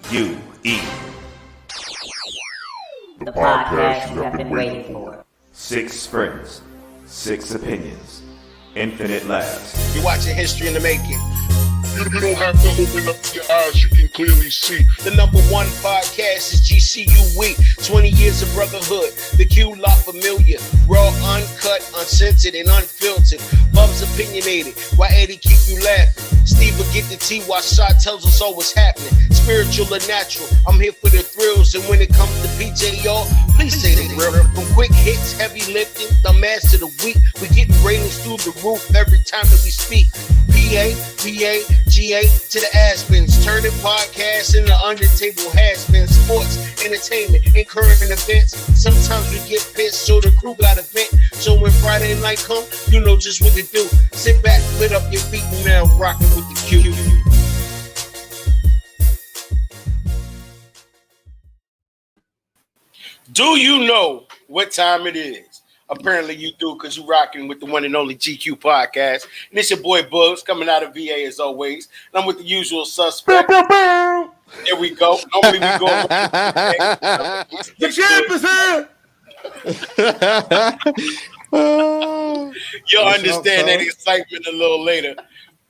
C.U.E. The podcast you have been waiting for. 6 friends, 6 opinions, infinite laughs. You're watching history in the making. You don't have to open up your eyes, you can clearly see. The number one podcast is C.U.E. 20 years of brotherhood. The Q La Familia. Raw, uncut, uncensored, and unfiltered. Bubs opinionated. Why Eddie keep you laughing? Steve will get the tea while Shot tells us all what's happening. Spiritual or natural. I'm here for the thrills. And when it comes to PJ, y'all, please say the real. From quick hits, heavy lifting, the mass to the week. We getting ratings through the roof every time that we speak. PA, GA to the Aspens, turning podcasts into under-table has-been. Sports, entertainment, and current events. Sometimes we get pissed, so the crew got a vent. So when Friday night come, you know just what to do. Sit back, put up your feet, and now rocking with the Q. Do you know what time it is? Apparently you do, because you're rocking with the one and only GQ podcast. And it's your boy Bugs coming out of VA as always. And I'm with the usual suspect. There we go. Normally we go. The champ is here. You'll understand that excitement a little later.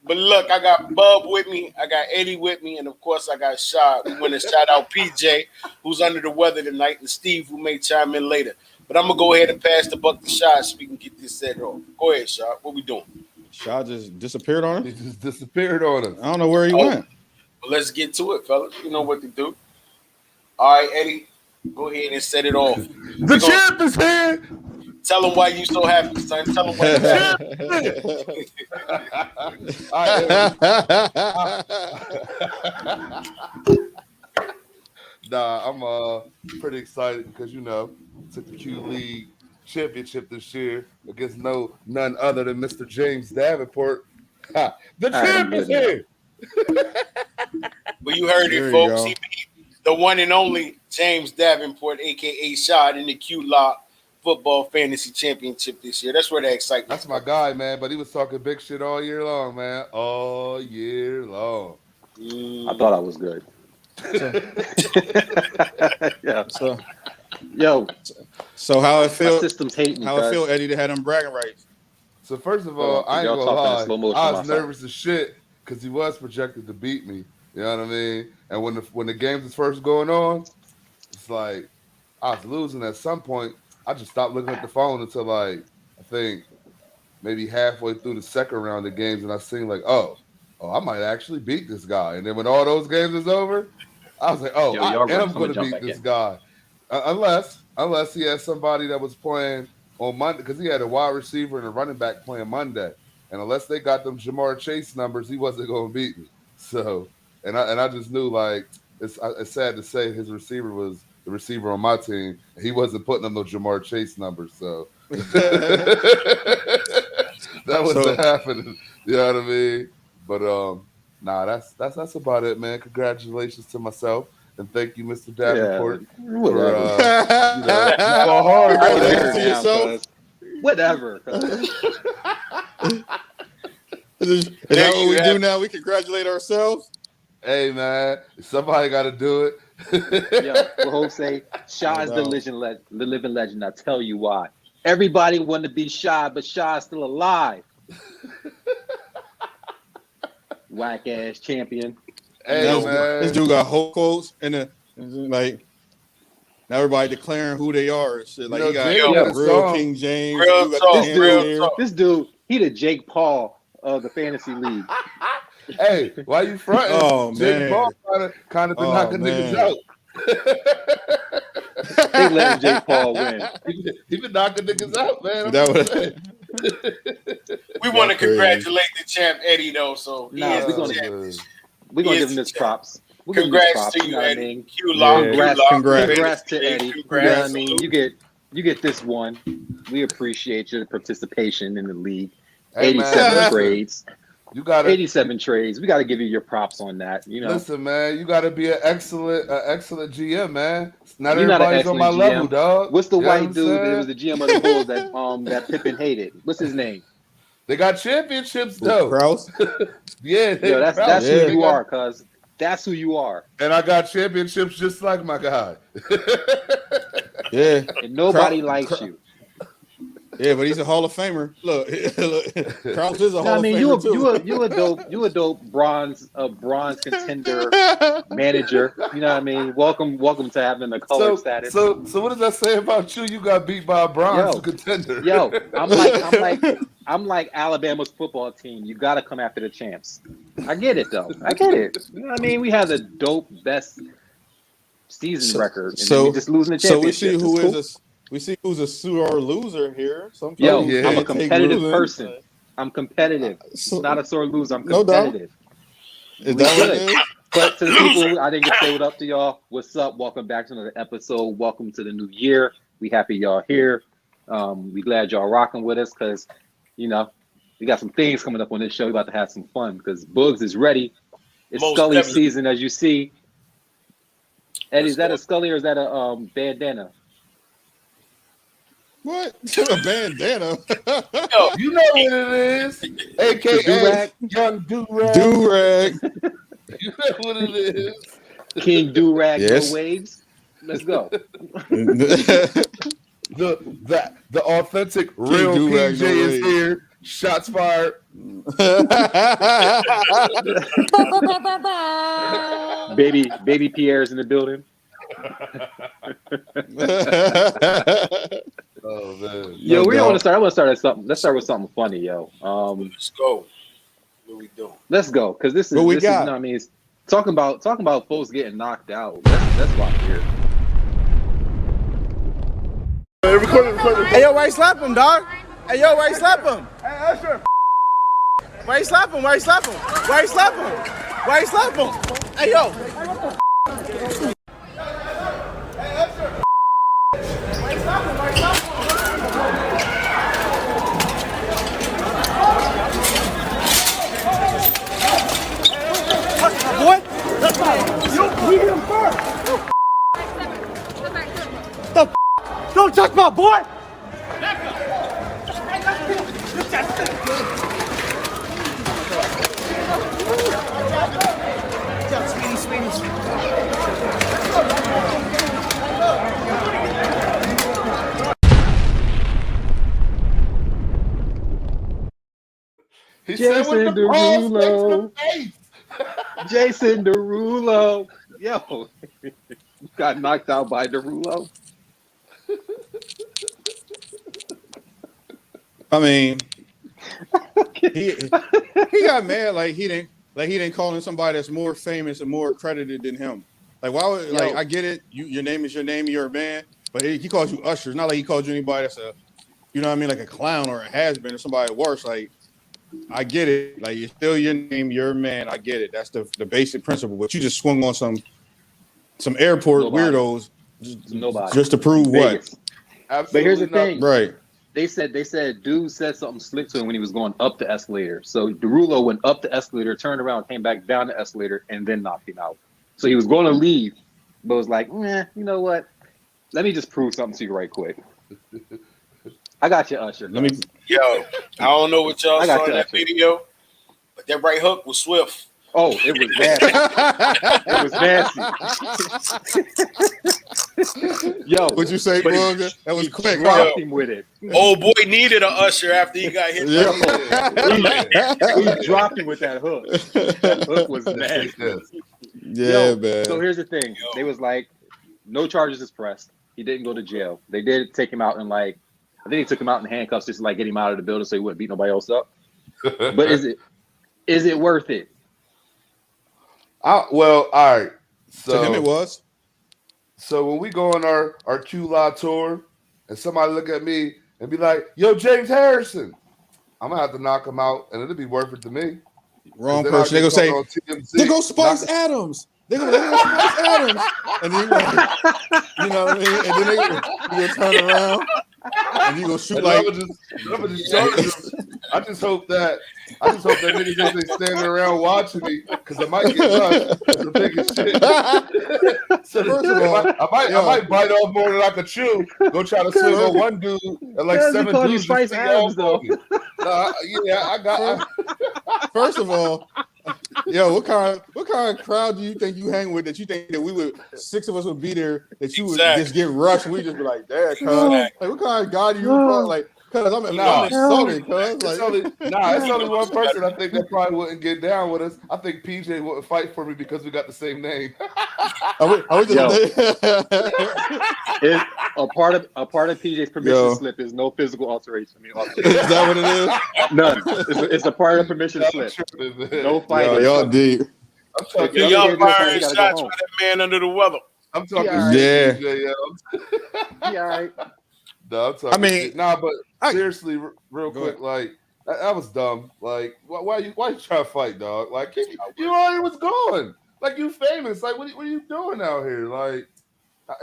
But look, I got Bub with me, I got Eddie with me, and of course I got Shad. We want to shout out PJ, who's under the weather tonight, and Steve, who may chime in later. But I'm gonna go ahead and pass the buck to Shad so we can get this set off. Go ahead, Shad. What we doing? Shad just disappeared on He us. just disappeared on us. I don't know where he went. Well, let's get to it, fellas. You know what to do. All right, Eddie, go ahead and set it off. The champ is here. Tell him why you so happy, son. Tell him why you happy. Nah, I'm pretty excited because took the Q League championship this year against none other than Mr. James Davenport. The champ is here. Well, you heard it, folks. He beat the one and only James Davenport, aka Shad, in the Q La Football Fantasy Championship this year. That's where the excitement. That's my guy, man. But he was talking big shit all year long, man. All year long. I thought I was good. Yeah. So how it feel? My system's hating. How it feel, Eddie, to have them bragging rights? So first of all, I ain't gonna lie. I was nervous as shit because he was projected to beat me. You know what I mean? And when the games was first going on, it's like I was losing at some point. I just stopped looking at the phone until I think maybe halfway through the second round of games, and I seen like, oh, I might actually beat this guy. And then when all those games was over, I was like, I am going to beat this guy, unless he had somebody that was playing on Monday, because he had a wide receiver and a running back playing Monday, and unless they got them Jamar Chase numbers, he wasn't going to beat me. So, and I just knew it's sad to say his receiver was the receiver on my team. He wasn't putting up no Jamar Chase numbers, so that wasn't happening. You know what I mean? But that's about it, man. Congratulations to myself, and thank you, Mr. Davenport, for hard. Whatever. Is that what we do now? We congratulate ourselves. Hey, man, somebody got to do it. We'll hope say Shad's the living legend. I'll tell you why. Everybody wanted to be Shad, but Shad's still alive. Whack ass champion. Hey, man. This dude got whole quotes and like now everybody declaring who they are and shit. Like you got real King James. This dude, he the Jake Paul of the fantasy league. Hey, why you fronting? Oh, Jake Paul kind of been knocking niggas out. They let Jake Paul win. He been knocking niggas out, man. We want to congratulate the champ Eddie though. So we're gonna give him his props. Congrats to you, Eddie. Congrats to Eddie. You know what I mean? You get this one. We appreciate your participation in the league. 87 trades. You got 87 trades. We got to give you your props on that. Listen, man, you got to be an excellent GM, man. Not everybody's on my level, dog. What's the white dude that was the GM of the Bulls that Pippen hated? What's his name? They got championships though. Krause? Yeah, that's who you are, cuz. That's who you are. And I got championships just like my guy. Yeah. And nobody likes you. Yeah, but he's a Hall of Famer. Look, Krause is a Hall of Famer too. You a dope bronze contender manager. You know what I mean? Welcome to having the color status. So what does that say about you? You got beat by a bronze contender. Yo, I'm like Alabama's football team. You got to come after the champs. I get it though. I get it. You know what I mean? We have the dope best season record, and then we just losing the championship. We see who's a sore loser here. Yo, I'm a competitive person. I'm competitive. Not a sore loser. I'm competitive. No, is that what it is? But to the people, I didn't get to say what up to y'all. What's up? Welcome back to another episode. Welcome to the new year. We happy y'all here. We glad y'all rocking with us because, we got some things coming up on this show. We about to have some fun because Bugs is ready. It's Scully season, as you see. Eddie, is that a Scully or is that a bandana? What? A bandana? Yo, you know what it is. AKA Young Do-Rag. Do-Rag. You know what it is. King Do-Rag, no waves. Let's go. The authentic real PJ is here. Shots fired. baby Pierre's in the building. Oh man. Yo, I want to start at something. Let's start with something funny, yo. Let's go. What we doing? Let's go, because this is what we this got. Is, I mean, it's talking about folks getting knocked out. That's why I'm here. Hey yo, why you slap him, dog? Hey yo, why you slap him? Hey Usher. Why you slap him? Why you slap him? Why you slap him? Why you slap him? Hey yo. Boy, you beat him first. Don't touch my boy. He said with the Derulo. Jason Derulo. Yo, you got knocked out by Derulo. I mean, he got mad like he didn't call in somebody that's more famous and more accredited than him. Like why would I get it? Your name is your name. You're a man, but he calls you Usher. It's not like he called you anybody that's like a clown or a has been or somebody worse. Like I get it. Like you're still your name. You're a man. I get it. That's the basic principle. But you just swung on some airport weirdos just to prove Vegas. what? Absolutely. But here's the thing, right? They said dude said something slick to him when he was going up the escalator. So Derulo went up the escalator, turned around, came back down the escalator, and then knocked him out. So he was going to leave, but was like, you know what? Let me just prove something to you right quick. I got you, Usher. Yo, I don't know what y'all saw in that video, but that right hook was swift. Oh, it was nasty. Yo, what'd you say, Booger? That was quick. Dropped him with it. Old boy needed an Usher after he got hit. He dropped him with that hook. That hook was nasty. Yeah, man. So here's the thing. They was like, no charges is pressed. He didn't go to jail. They did take him out in I think they took him out in handcuffs just to get him out of the building so he wouldn't beat nobody else up. But is it worth it? Well, all right. So to him it was. So when we go on our Q-Law tour and somebody look at me and be like, yo, James Harrison, I'm gonna have to knock him out and it'll be worth it to me. Wrong person. They're gonna say, there goes Spice Adams. They're gonna Spice Adams. And then you know what I mean? And then they turn around and you gonna shoot like I just hope that niggas don't be standing around watching me because I might get rushed. It's the biggest shit. So first of all, I might bite off more than I could chew. Go try to swing on one dude and like seven dudes. Spice Adams, though. Yeah, I got. First of all, Yo, what kind of crowd do you think you hang with that you think that we would 6 of us would be there that you would just get rushed and we just be like, damn, cuz like what kind of guy do you like? Cuz I'm insulted, cuz like it's only one person I think that probably wouldn't get down with us. I think PJ wouldn't fight for me because we got the same name. It's a part of PJ's permission slip is no physical alteration. I mean, is that what it is? None. It's a part of permission slip. No fighting. Y'all deep. I'm talking. Y'all firing shots for that man under the weather. I'm talking. Yeah. Yeah. All right. No, I'm talking. I mean, but seriously, real quick, like that was dumb. Like, why you trying to fight, dog? Like, you already was going. Like, you famous. Like, what are you doing out here? Like,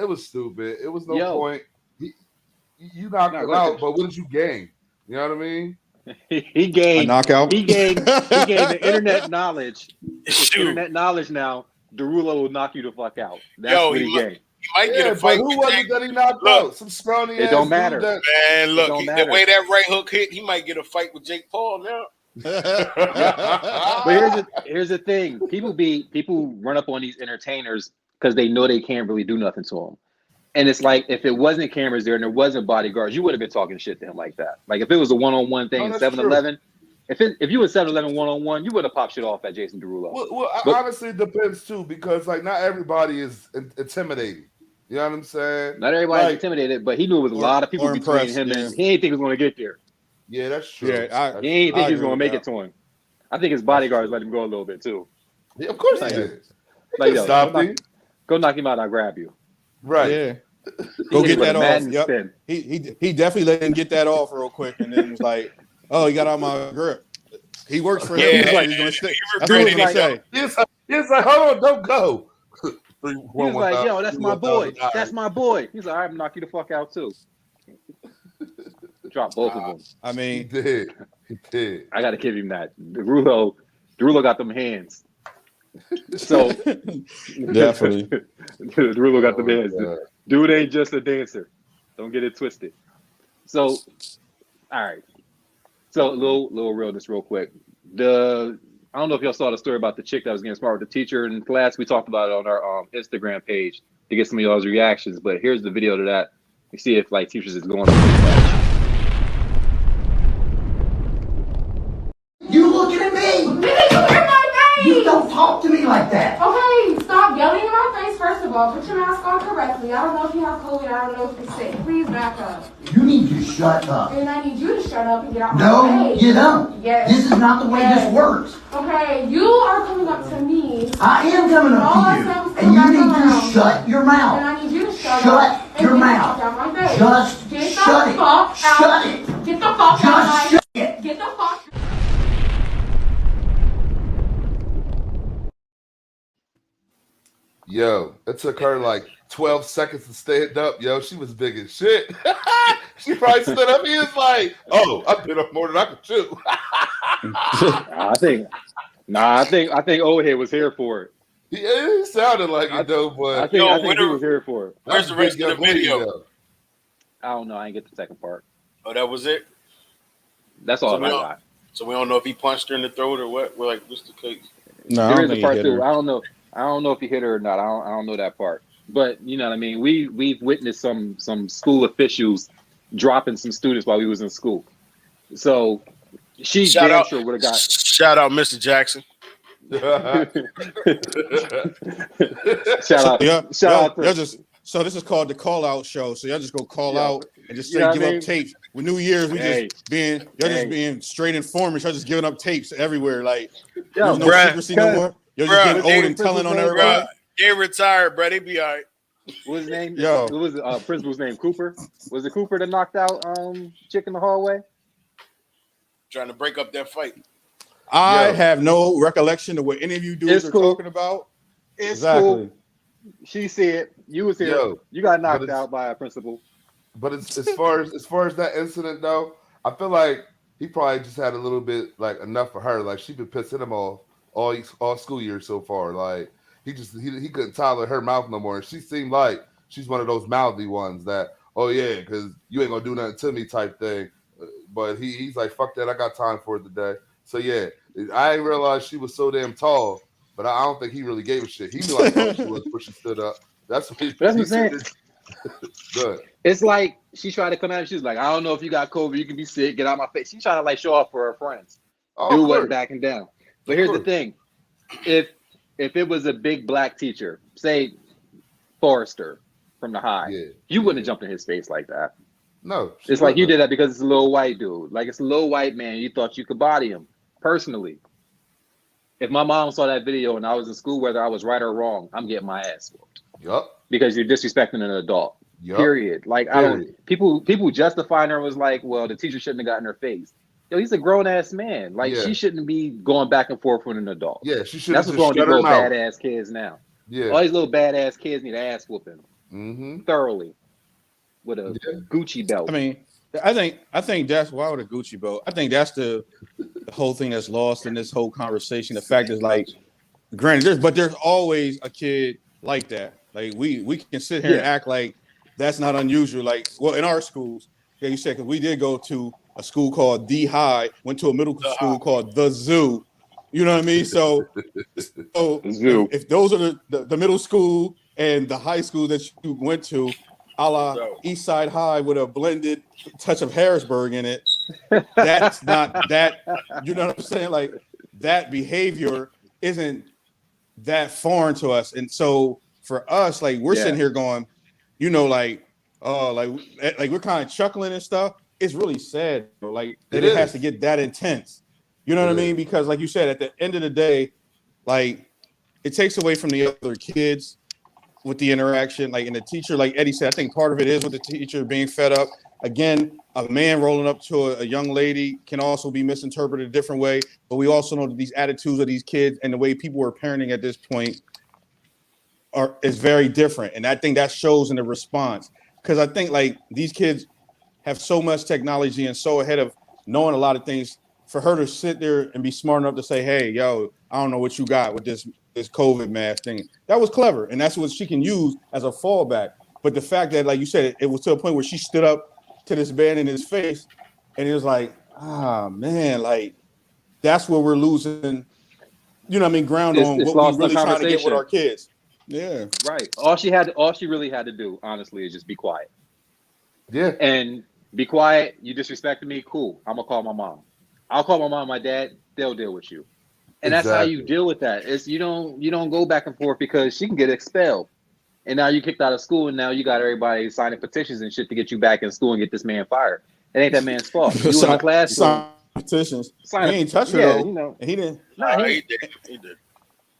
it was stupid. It was no point. You knocked him out, but what did you gain? You know what I mean? He gained a knockout. He gained the internet knowledge. Internet knowledge now. Derulo will knock you the fuck out. That's what he gained. He might get a fight. Who was it that he knocked out? Some scrawny ass. It don't matter. Man, look, the way that right hook hit, he might get a fight with Jake Paul now. But here's the thing. People run up on these entertainers because they know they can't really do nothing to them. And it's like, if it wasn't cameras there and there wasn't bodyguards, you would have been talking shit to him like that. Like, if it was a one-on-one thing in 7-Eleven, if you were 7-Eleven one-on-one, you would have popped shit off at Jason Derulo. Well, honestly, it depends, too, because, like, not everybody is intimidating. You know what I'm saying? Not everybody's intimidated, but he knew it was a lot of people between him and he ain't think he was going to get there. Yeah, that's true. Yeah, he ain't think he was going to make it to him. I think his bodyguards let him go a little bit, too. Yeah, of course he did. Like, go knock him out, I'll grab you. Right. Yeah. Go get that off. Yep. He definitely let him get that off real quick, and then was like, "Oh, he got on my grip." He works for him. Yeah, he's gonna stay. That's what he say. He's like, "Hold on, don't go." He was like, "Yo, that's my boy. That's my boy." He's like, "I'm gonna knock you the fuck out too." Drop both of them. I mean, he did. I got to give him that. Derulo got them hands. So definitely, Derulo got them hands. Dude ain't just a dancer. Don't get it twisted. So, all right. So, little realness real quick. I don't know if y'all saw the story about the chick that was getting smart with the teacher in class. We talked about it on our Instagram page to get some of y'all's reactions. But here's the video to that. You see if like teachers is going. You looking at me? You don't talk to me like that. Okay, stop yelling in my face, first of all. Put your mask on correctly. I don't know if you have COVID. I don't know if you're sick. Please back up. You need to shut up. And I need you to shut up and get out my way. No, you don't. Yes. This is not the way this works. Okay, you are coming up to me. I am coming up to you. And you need to shut your mouth. And I need you to shut up. Shut your mouth. Just shut it. Shut it. Get the fuck out. Just shut it. Get the fuck. Yo, it took her like 12 seconds to stand up. Yo, she was big as shit. She probably stood up. He was like, "Oh, I've been up more than I could chew." I think old head was here for it. He sounded like it though, but I think he was here for it. Where's the rest of the video? I don't know. I didn't get the second part. Oh, that was it. That's all I got. So we don't know if he punched her in the throat or what. We're like, what's the case? No, there is a part two. I don't know if he hit her or not. I don't know that part. But you know what I mean. We've witnessed some school officials dropping some students while we was in school. So she damn sure would have got. Shout out, Mr. Jackson. Shout out. So this is called the call out show. So y'all just go call out and just straight give up tapes. With New Year's, we just being straight informers. Y'all just giving up tapes everywhere. Like there's no secrecy no more. You're just getting old and telling on everybody. They retired, bro. They be all right. What was his name? Yo. What was principal's name? Cooper? Was it Cooper that knocked out chick in the hallway? Trying to break up that fight. I have no recollection of what any of you dudes are talking about. It's cool. She said you was here. Yo, you got knocked out by a principal. But as far as that incident though, I feel like he probably just had a little bit like enough for her. Like she been pissing him off all school year so far. Like he couldn't tolerate her mouth no more. And she seemed like she's one of those mouthy ones that, oh yeah, because you ain't gonna do nothing to me type thing. But he's like, fuck that, I got time for it today. So yeah, I didn't realize she was so damn tall, but I don't think he really gave a shit. He knew how tall she was before she stood up. That's what what I'm saying. Good. It's like she tried to come out. She's like, I don't know if you got COVID. You can be sick. Get out my face. She's trying to like show off for her friends. Dude wasn't backing down. But here's the thing: if it was a big black teacher, say Forrester from the high, you wouldn't have jumped in his face like that. No, it's like you did that because it's a little white dude. Like it's a little white man. You thought you could body him. Personally, if my mom saw that video and I was in school, whether I was right or wrong, I'm getting my ass whooped. Yup. Because you're disrespecting an adult. Yep. Period. Like I don't. People justifying her was like, well, the teacher shouldn't have gotten her face. Yo, he's a grown ass man. Like she shouldn't be going back and forth with an adult. Yeah, she should. That's what's wrong with these little badass kids now. Yeah, all these little badass kids need ass whooping thoroughly with a Gucci belt. I mean, I think that's why with a Gucci belt. I think that's the whole thing that's lost in this whole conversation. The fact is, like, granted, there's always a kid like that. Like we can sit here and act like that's not unusual. Like, well, in our schools, yeah, you said, because we did go to a school called D High, went to a middle school called The Zoo. You know what I mean? So if those are the middle school and the high school that you went to, a la East Side High with a blended touch of Harrisburg in it, that's not that, you know what I'm saying? Like, that behavior isn't that foreign to us. And so for us, like, we're sitting here going, you know, like, oh, like we're kind of chuckling and stuff. It's really sad, bro. Like, it has to get that intense. You know what I mean? Because, like you said, at the end of the day, like, it takes away from the other kids with the interaction. Like, and the teacher, like Eddie said, I think part of it is with the teacher being fed up. Again, a man rolling up to a young lady can also be misinterpreted a different way. But we also know that these attitudes of these kids and the way people are parenting at this point is very different. And I think that shows in the response. Because I think, like, these kids have so much technology and so ahead of knowing a lot of things. For her to sit there and be smart enough to say, hey, yo, I don't know what you got with this COVID mask thing. That was clever. And that's what she can use as a fallback. But the fact that, like you said, it was to a point where she stood up to this man in his face and it was like, man, like, that's where we're losing, you know what I mean, ground on what we really trying to get with our kids. Yeah. Right. All she really had to do, honestly, is just be quiet. Yeah. And be quiet. You disrespected me. Cool. I'm going to call my mom. I'll call my mom and my dad. They'll deal with you. And that's how you deal with that. It's you don't go back and forth because she can get expelled. And now you kicked out of school and now you got everybody signing petitions and shit to get you back in school and get this man fired. It ain't that man's fault. You in the classroom. Petitions. He ain't touch her though. You know. And he didn't. He did.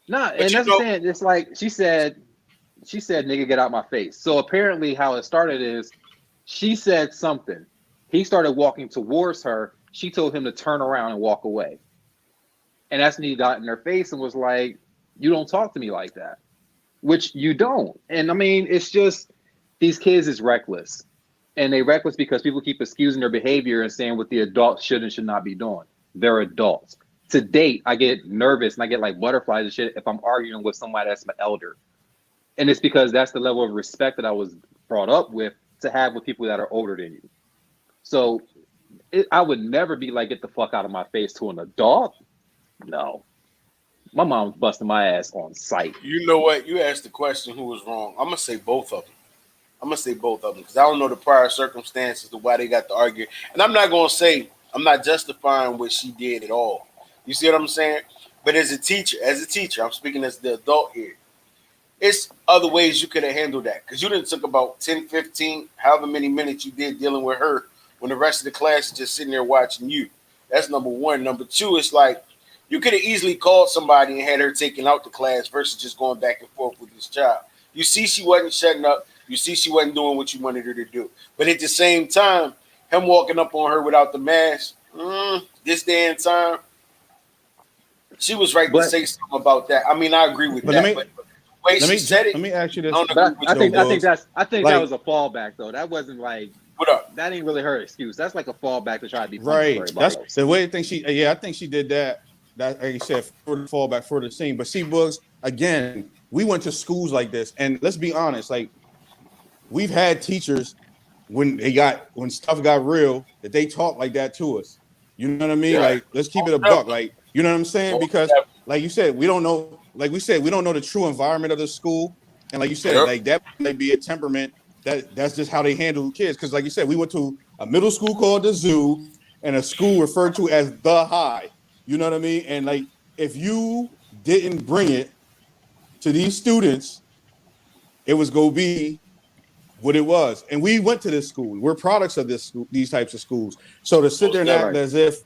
Nah, and that's the thing. It's like she said, nigga, get out my face. So apparently how it started is she said something. He started walking towards her. She told him to turn around and walk away. And that's when he got in her face and was like, you don't talk to me like that, which you don't. And I mean, it's just these kids is reckless. And they reckless because people keep excusing their behavior and saying what the adults should and should not be doing. They're adults. To date, I get nervous and I get like butterflies and shit if I'm arguing with somebody that's my elder. And it's because that's the level of respect that I was brought up with to have with people that are older than you. So I would never be like, get the fuck out of my face to an adult. No. My mom's busting my ass on sight. You know what? You asked the question who was wrong. I'm going to say both of them. Because I don't know the prior circumstances to why they got to argue. And I'm not going to say, I'm not justifying what she did at all. You see what I'm saying? But as a teacher, I'm speaking as the adult here. It's other ways you could have handled that. Because you didn't took about 10, 15, however many minutes you did dealing with her when the rest of the class is just sitting there watching you. That's number one. Number two, it's like you could have easily called somebody and had her taken out the class versus just going back and forth with this child. You see she wasn't shutting up. You see she wasn't doing what you wanted her to do. But at the same time, him walking up on her without the mask, this day and time, she was right to say something about that. I mean, I agree with that. But the way she said it, let me ask you this. I think that was a fallback though. That wasn't like what up? That ain't really her excuse. That's like a fallback to try to be right. That's the way I think she. Yeah, I think she did that. That, like you said, for the fallback for the scene. But see, Bugs, again, we went to schools like this, and let's be honest, like we've had teachers when stuff got real that they talk like that to us. You know what I mean? Yeah. Like, let's keep it a buck. Like, You know what I'm saying? Because like you said, we don't know. Like we said, we don't know the true environment of the school, and like you said, like that may be a temperament that's just how they handle kids. Because like you said, we went to a middle school called the Zoo and a school referred to as the High. You know what I mean? And like if you didn't bring it to these students, it was gonna be what it was. And we went to this school. We're products of this school, these types of schools. So to sit there and act as if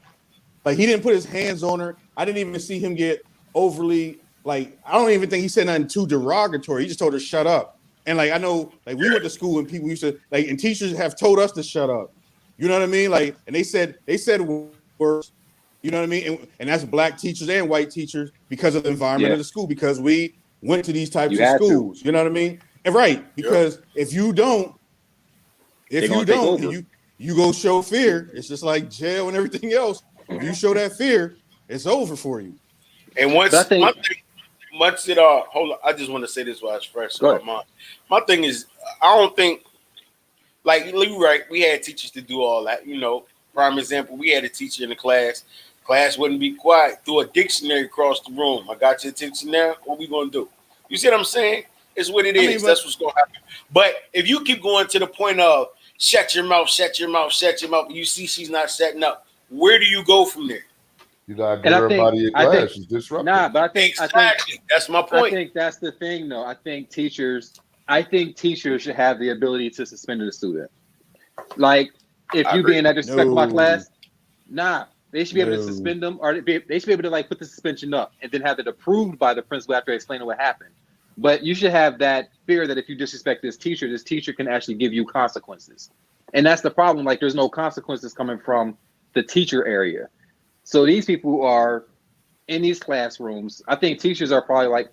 like he didn't put his hands on her, I didn't even see him get overly like. I don't even think he said nothing too derogatory. He just told her shut up. And like I know, like we went to school and people used to like, and teachers have told us to shut up. You know what I mean? Like, and they said words. You know what I mean? And that's black teachers and white teachers because of the environment of the school, because we went to these types of schools. You know what I mean? And because if you don't, you go show fear. It's just like jail and everything else. If you show that fear, it's over for you. And once hold on, I just want to say this while it's fresh. My thing is, I don't think, like you're right, we had teachers to do all that. You know, prime example, we had a teacher in the class. Class wouldn't be quiet. Threw a dictionary across the room. I got your attention now. What we gonna do? You see what I'm saying? It's what it is. That's what's gonna happen. But if you keep going to the point of shut your mouth, shut your mouth, shut your mouth, you see she's not setting up. Where do you go from there? You gotta get everybody in class. She's disruptive. Nah, but I think that's my point. I think that's the thing, though. I think teachers should have the ability to suspend a student. Like, if you being that disrespectful my class, they should be able to suspend them, or they should be able to like put the suspension up and then have it approved by the principal after explaining what happened. But you should have that fear that if you disrespect this teacher can actually give you consequences. And that's the problem. Like, there's no consequences coming from the teacher area. So these people are in these classrooms. I think teachers are probably like,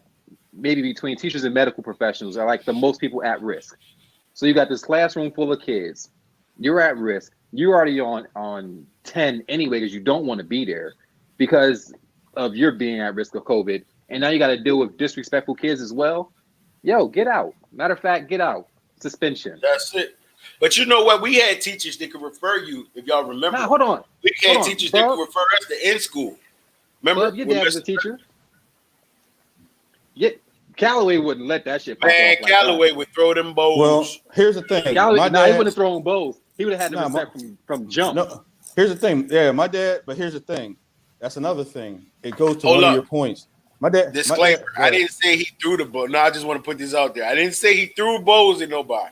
maybe between teachers and medical professionals are like the most people at risk. So you got this classroom full of kids. You're at risk. You're already on 10 anyway because you don't want to be there because of your being at risk of COVID. And now you got to deal with disrespectful kids as well. Yo, get out. Matter of fact, get out. Suspension. That's it. But you know what? We had teachers that could refer you, if y'all remember. Hold on. We had teachers that could refer us to in school. Remember? Your dad was a teacher. Yeah, Callaway wouldn't let that shit pop Man, off Callaway would throw them bows. Well, here's the thing. He wouldn't have thrown bows. He would have had them set from jump. No, here's the thing. Yeah, my dad, but here's the thing. That's another thing. It goes to one of your points. My dad. Disclaimer. I didn't say he threw the bow. No, I just want to put this out there. I didn't say he threw bows at nobody.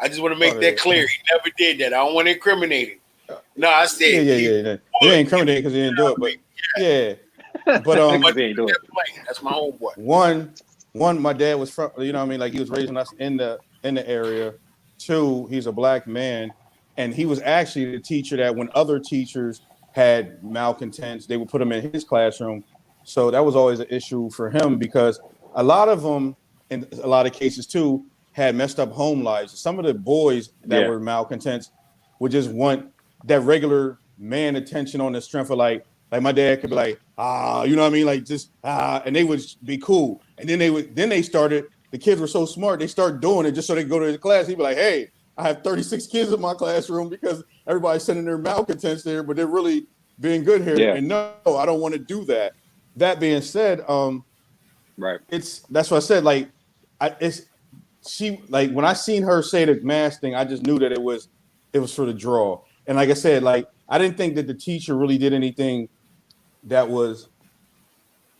I just want to make that clear. He never did that. I don't want to incriminate him. No, I said He ain't incriminated because he didn't do it, but but that's my homeboy. One, my dad was from, you know what I mean, like he was raising us in the area. Two, he's a black man, and he was actually the teacher that when other teachers had malcontents, they would put him in his classroom. So that was always an issue for him because a lot of them, in a lot of cases too, had messed up home lives. Some of the boys that were malcontents would just want that regular man attention on the strength of like my dad could be like, you know what I mean? Like just, and they would be cool. And then the kids were so smart, they start doing it just so they could go to his class. He'd be like, hey, I have 36 kids in my classroom because everybody's sending their malcontents there, but they're really being good here. Yeah. And no, I don't want to do that. That being said, that's what I said. Like, when I seen her say the mask thing, I just knew that it was for the draw. And like I said, like I didn't think that the teacher really did anything that was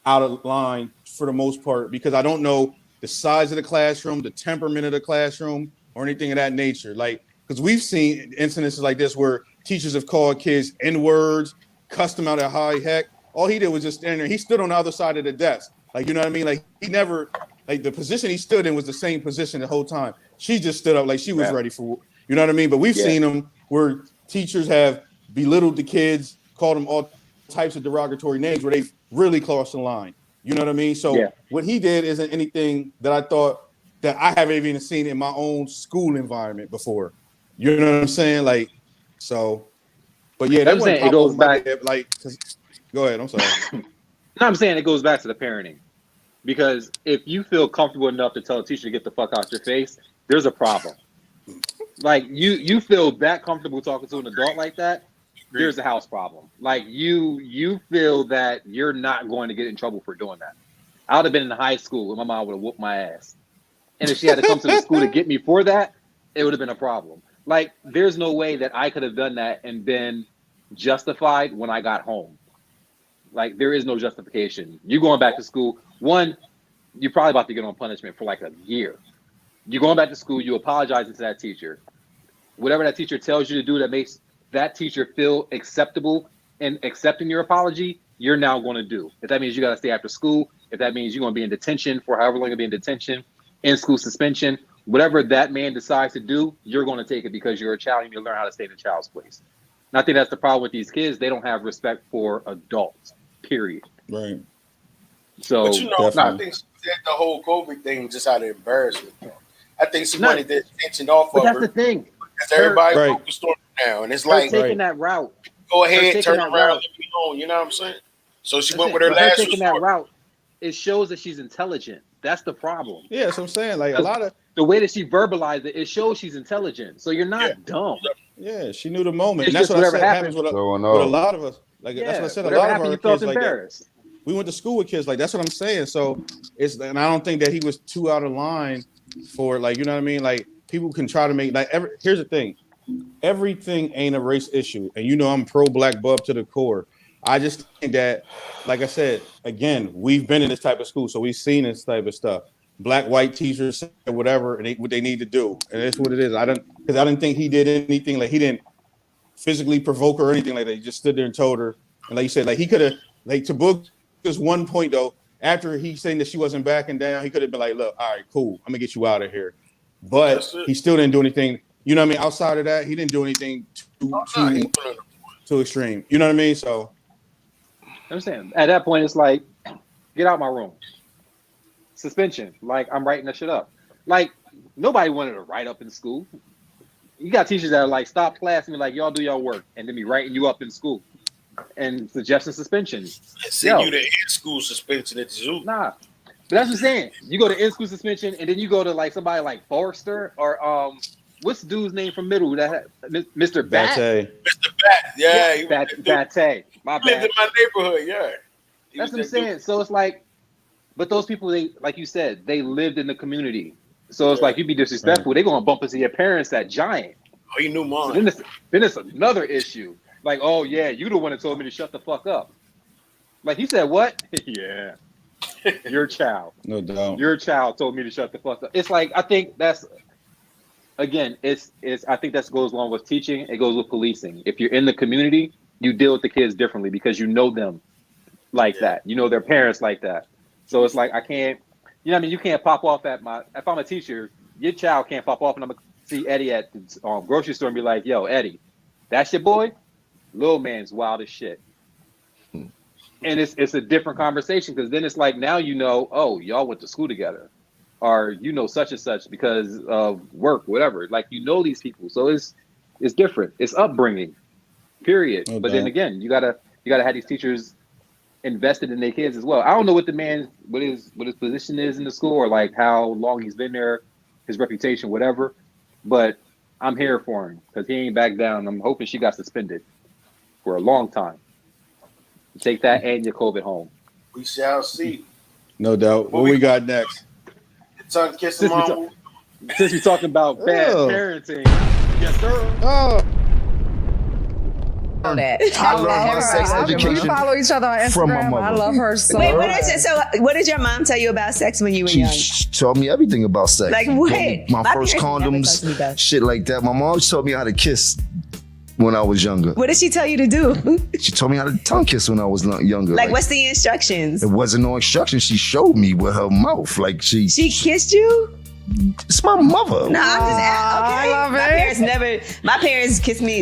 out of line for the most part, because I don't know the size of the classroom, the temperament of the classroom, or anything of that nature. Like, because we've seen incidences like this where teachers have called kids N-words, cussed them out at high heck. All he did was just stand there. He stood on the other side of the desk. Like, you know what I mean? Like, he never, like, the position he stood in was the same position the whole time. She just stood up like she was ready for, you know what I mean? But we've seen them where teachers have belittled the kids, called them all types of derogatory names where they've really crossed the line. You know what I mean? So what he did isn't anything that I thought that I haven't even seen in my own school environment before. You know what I'm saying? Like, so, but yeah, that saying it goes back. Go ahead. I'm sorry. No, I'm saying it goes back to the parenting, because if you feel comfortable enough to tell a teacher to get the fuck out your face, there's a problem. Like you feel that comfortable talking to an adult like that, there's a house problem. Like you feel that you're not going to get in trouble for doing that. I would have been in high school and my mom would have whooped my ass. And if she had to come to the school to get me for that, it would have been a problem. Like, there's no way that I could have done that and been justified when I got home. Like, there is no justification. You going back to school, one, you're probably about to get on punishment for like a year. You're going back to school, you apologizing to that teacher. Whatever that teacher tells you to do that makes that teacher feel acceptable and accepting your apology, you're now going to do. If that means you got to stay after school, if that means you're going to be in detention for however long you're going to be in detention, in school suspension, whatever that man decides to do, you're going to take it because you're a child and you learn how to stay in a child's place. And I think that's the problem with these kids. They don't have respect for adults, period. Right. So, but I think the whole COVID thing just out of embarrassment. I think somebody that attention off of her. But that's the thing. Because everybody focused on it now. And it's like, taking that route. Go ahead, turn around, let me know. You know what I'm saying? So she went with her last taking that route. It shows that she's intelligent. That's the problem. Yeah, that's what I'm saying. Like a lot of the way that she verbalized it, it shows she's intelligent. So you're not dumb. Yeah, she knew the moment. It's And that's what I said happens with a lot of us. Like that's what I said. A lot of our kids like that. We went to school with kids like that's what I'm saying. So it's and I don't think that he was too out of line for like you know what I mean. Like people can try to make like here's the thing. Everything ain't a race issue, and you know I'm pro black bub to the core. I just think that, like I said, again, we've been in this type of school, so we've seen this type of stuff. Black, white teachers say whatever, and what they need to do, and that's what it is. I didn't think he did anything like he didn't physically provoke her or anything like that. He just stood there and told her, and like you said, like he could have, like to book just one point though. After he saying that she wasn't backing down, he could have been like, "Look, all right, cool, I'm gonna get you out of here," but he still didn't do anything. You know what I mean? Outside of that, he didn't do anything too extreme. You know what I mean? So. I'm saying at that point, it's like, get out my room. Suspension. Like, I'm writing that shit up. Like, nobody wanted to write up in school. You got teachers that are like, stop class and be like, y'all do y'all work, and then be writing you up in school and suggesting suspension. Send you to in-school suspension at the zoo. Nah. But that's what I'm saying. You go to in-school suspension, and then you go to like somebody like Forrester or what's the dude's name from middle? That Mr. Bat? Mr. Bat. Yeah. Bat. My bad. Lived in my neighborhood, yeah. That's what I'm saying. So it's like, but those people, they like you said, they lived in the community. So it's like you be disrespectful. They're gonna bump into your parents at Giant. Oh, he knew mine. So then it's another issue. Like, oh yeah, you the one that told me to shut the fuck up. Like he said, what? Yeah. Your child. No doubt. Your child told me to shut the fuck up. It's like I think that's again, it's I think that goes along with teaching, it goes with policing. If you're in the community, you deal with the kids differently because you know them like that. You know their parents like that. So it's like I can't, you know what I mean? You can't pop off if I'm a teacher, your child can't pop off and I'm going to see Eddie at the grocery store and be like, yo, Eddie, that's your boy? Little man's wild as shit. And it's a different conversation because then it's like now you know, oh, y'all went to school together. Or you know such and such because of work, whatever. Like you know these people. So it's different. It's upbringing. Period. Okay. But then again, you gotta have these teachers invested in their kids as well. I don't know what what his position is in the school or like how long he's been there, his reputation, whatever. But I'm here for him because he ain't back down. I'm hoping she got suspended for a long time. Take that and your COVID home. We shall see. No doubt. What we got next? Tongue kissing mom. Since we're talking about bad parenting, yes sir. Oh. That. I love her sex education. We follow each other on Instagram. From my mother. I love her so Wait, what did your mom tell you about sex when you were young? She taught me everything about sex. Like what? My first condoms, shit like that. My mom taught me how to kiss when I was younger. What did she tell you to do? She told me how to tongue kiss when I was younger. Like what's the instructions? It wasn't no instructions. She showed me with her mouth. Like she kissed you? It's my mother. No, I'm just okay. I love it. My parents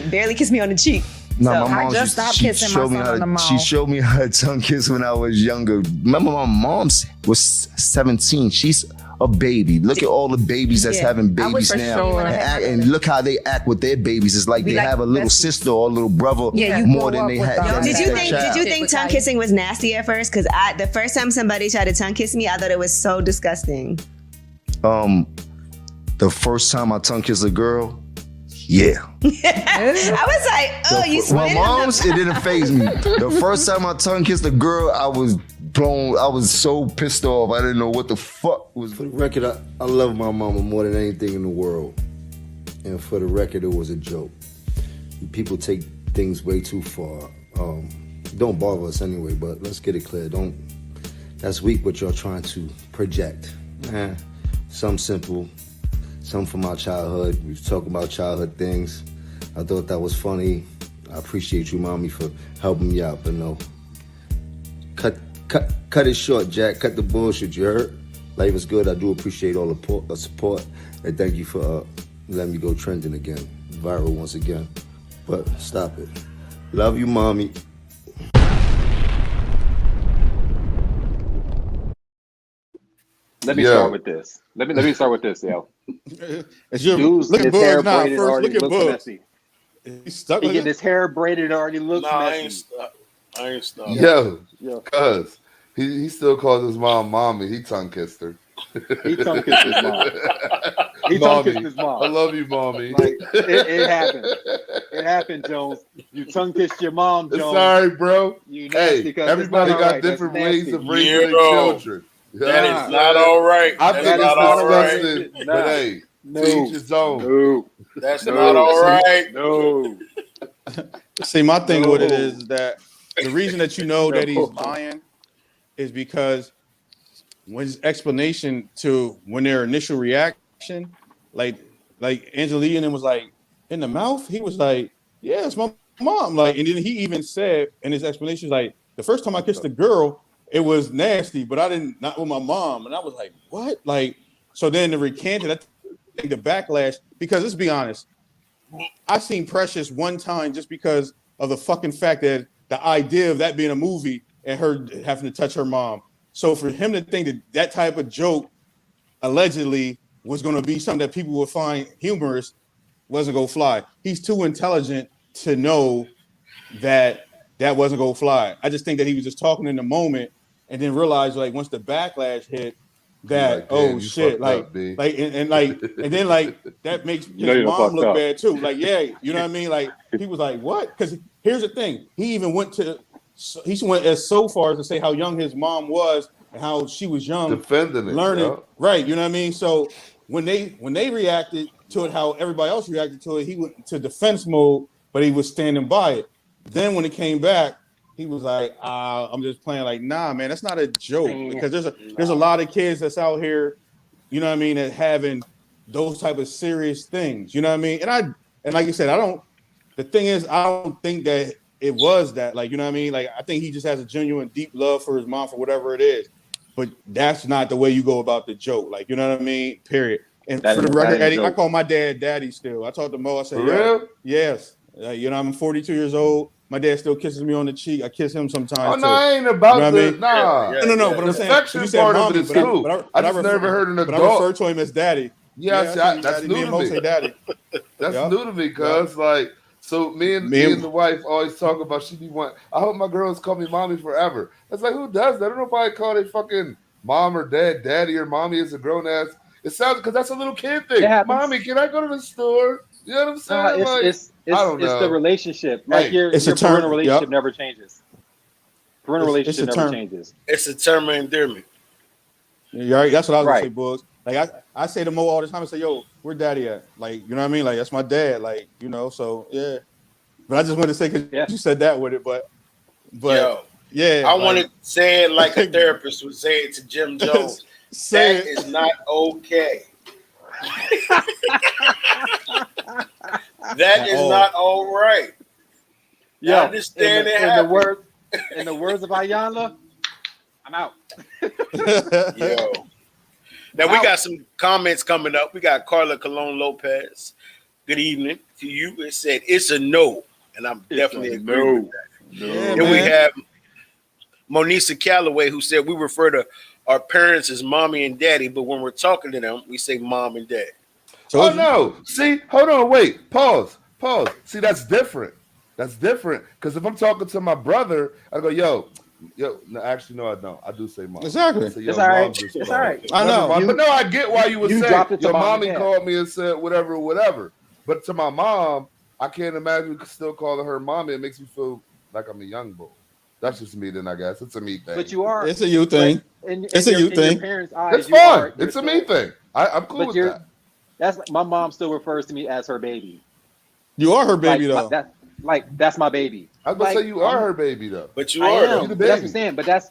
barely kissed me on the cheek. No, So my mom just stopped kissing my son on the mouth. She showed me how to tongue kiss when I was younger. Remember, my mom was 17. She's a baby. Look at all the babies that's having babies now, and look how they act with their babies. It's like they have a little sister or a little brother more than they had. Did you think tongue kissing was nasty at first? Because the first time somebody tried to tongue kiss me, I thought it was so disgusting. The first time I tongue kissed a girl, Yeah. I was like, oh, you My spit mom's, it didn't phase me. The first time I tongue kissed a girl, I was blown. I was so pissed off. I didn't know what the fuck was. For the record, I love my mama more than anything in the world. And for the record, it was a joke. People take things way too far. Don't bother us anyway, but let's get it clear. That's weak what y'all trying to project. Some simple, some from our childhood. We was talking about childhood things. I thought that was funny. I appreciate you, mommy, for helping me out, but no. Cut it short, Jack. Cut the bullshit, you heard? Life is good. I do appreciate all the support. And thank you for letting me go trending again. Viral once again. But stop it. Love you, mommy. Let me start with this. Let me start with this, yo. Dude's look at his Bugs hair now. braided First, already look at looks Bugs. messy. He's stuck. He get his hair braided already looks messy. I ain't stuck. Yo, cuz he still calls his mom mommy. He tongue kissed her. He tongue kissed his mom. He tongue kissed his mom. I love you, mommy. Like it happened. It happened, Jones. You tongue kissed your mom, Jones. Sorry, bro. You nasty, Hey, everybody got right. different That's ways nasty. of raising their children. That is not all right. I That's think it's not all right. disgusting, Nah. but hey, No. teach his own. No. That's not all right. No. See, my thing with it is that the reason that you know that he's lying is because when his explanation to when their initial reaction, like Angelina and him was like, in the mouth, he was like, yeah, it's my mom. Like, and then he even said in his explanation, like, the first time I kissed a girl, it was nasty, but not with my mom. And I was like, what? Like, so then the recanted, I think the backlash, because let's be honest, I seen Precious one time just because of the fucking fact that the idea of that being a movie and her having to touch her mom. So for him to think that type of joke allegedly was going to be something that people would find humorous wasn't going to fly. He's too intelligent to know that wasn't going to fly. I just think that he was just talking in the moment and then realized, like, once the backlash hit, that like, oh shit, like then that makes his mom look bad too. Like, yeah, you know what I mean? Like, he was like, what? Because here's the thing, he went as so far as to say how young his mom was and how she was young, defending it, learning, right? You know what I mean? So when they reacted to it, how everybody else reacted to it, he went to defense mode, but he was standing by it. Then when it came back, he was like, I'm just playing. Like, nah, man, that's not a joke, because there's a lot of kids that's out here, you know what I mean, that having those type of serious things, you know what I mean? And like you said, the thing is, I don't think that it was that, like, you know what I mean? Like, I think he just has a genuine deep love for his mom for whatever it is, but that's not the way you go about the joke. Like, you know what I mean? Period. And for the record, Eddie, I call my dad Daddy still. I talked to Mo, I said, yeah, yes. You know, I'm 42 years old. My dad still kisses me on the cheek. I kiss him sometimes. Oh, no, I ain't about you know the, I mean? nah. No, but I'm saying, affection part of it is cool. I just never heard an adult. But I refer to him as Daddy. Yeah, that's new to me. Say Daddy. That's new to me, cuz, like, so me and the wife always talk about, she be wanting, I hope my girls call me mommy forever. It's like, who does that? I don't know if I call their fucking mom or dad daddy or mommy as a grown ass. It sounds, because that's a little kid thing. Mommy, can I go to the store? You know what I'm saying? I don't know. It's the relationship. Like, your parental relationship never changes. Parental relationship never changes. It's a term of endearment. Yeah, right. That's what I was gonna say, Bugs. Like, I say to Mo all the time, I say, yo, where Daddy at? Like, you know what I mean? Like, that's my dad. Like, you know, so yeah. But I just wanted to say, because you said that with it, but yo, yeah. I want to say it like a therapist would say it to Jim Jones. That is not okay. That is not all right. Yeah, I understand in the words of Ayanna, I'm out. Yo. Now we got some comments coming up. We got Carla Colon Lopez. Good evening to you. It said it's a no, and I'm definitely agreeing with that. No. And we have Monisa Calloway, who said we refer to our parents as mommy and daddy, but when we're talking to them, we say mom and dad. So no. See, hold on, wait. Pause. See, that's different. That's different. Because if I'm talking to my brother, I go, yo. No, actually, no, I don't. I do say mom. Exactly. Say, it's all right. It's all right. I know. But no, I get why you would say, dropped it to your mom mommy and dad. called me and said whatever. But to my mom, I can't imagine still calling her mommy. It makes me feel like I'm a young boy. That's just me, then I guess it's a me thing. But you are. It's a you thing. It's a you thing. In your parents' eyes, it's fine. It's a me thing. I'm cool with that. That's my mom still refers to me as her baby. You are her baby though. That's my baby. I was about to say you are her baby though. But you are. That's what I'm saying. But that's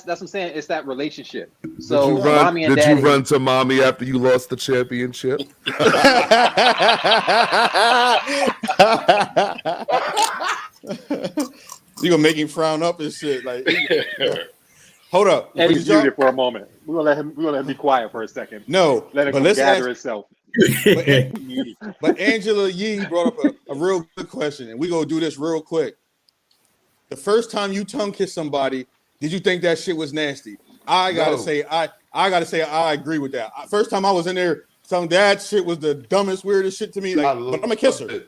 what I'm saying. It's that relationship. So mommy and daddy. Did you run to mommy after you lost the championship? You gonna make him frown up and shit. Like, hold up. Eddie's muted for a moment. We're gonna let him be quiet for a second. No, let it gather itself. But Angela Yee brought up a real good question, and we're gonna do this real quick. The first time you tongue kissed somebody, did you think that shit was nasty? I gotta say I agree with that. First time I was in there, telling that shit was the dumbest, weirdest shit to me. Like, but I'm a kisser.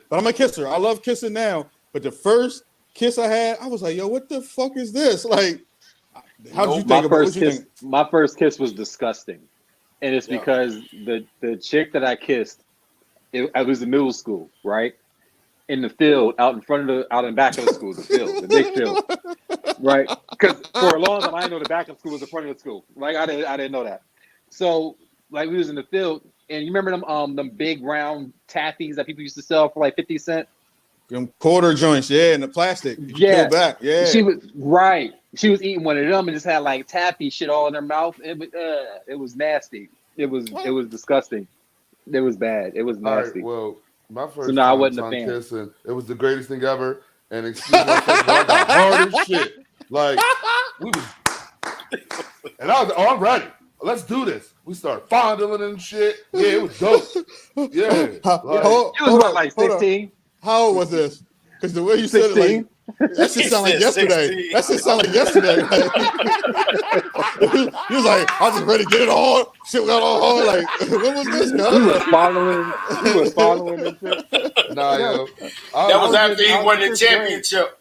I love kissing now. But the first kiss I had, I was like, yo, what the fuck is this? Like, how did you think about it? My first kiss was disgusting. And it's because the chick that I kissed, I was in middle school, right? In the field, out in back of the school, the big field, right? Because for a long time, I didn't know the back of the school was the front of the school. Like I didn't know that. So like we was in the field, and you remember them big round taffies that people used to sell for like 50 cents? Them quarter joints, in the plastic. Yeah, back. Yeah. She was eating one of them and just had like taffy shit all in her mouth. It was nasty. It was disgusting. It was bad. It was nasty. Right, well, my first time I wasn't a fan. Kissing, it was the greatest thing ever. And excuse me, I got hard as shit. Like we was, and I was I'm ready. Let's do this. We started fondling and shit. Yeah, it was dope. Yeah, it was like 16. How old was this? Because the way you said it, like, that shit sound like yesterday. 16. That shit sound like yesterday. He was like, I was just ready to get it on. Shit got all hard. Like, what was this, guy? We was following and shit. Nah, yo. That was after he won the championship.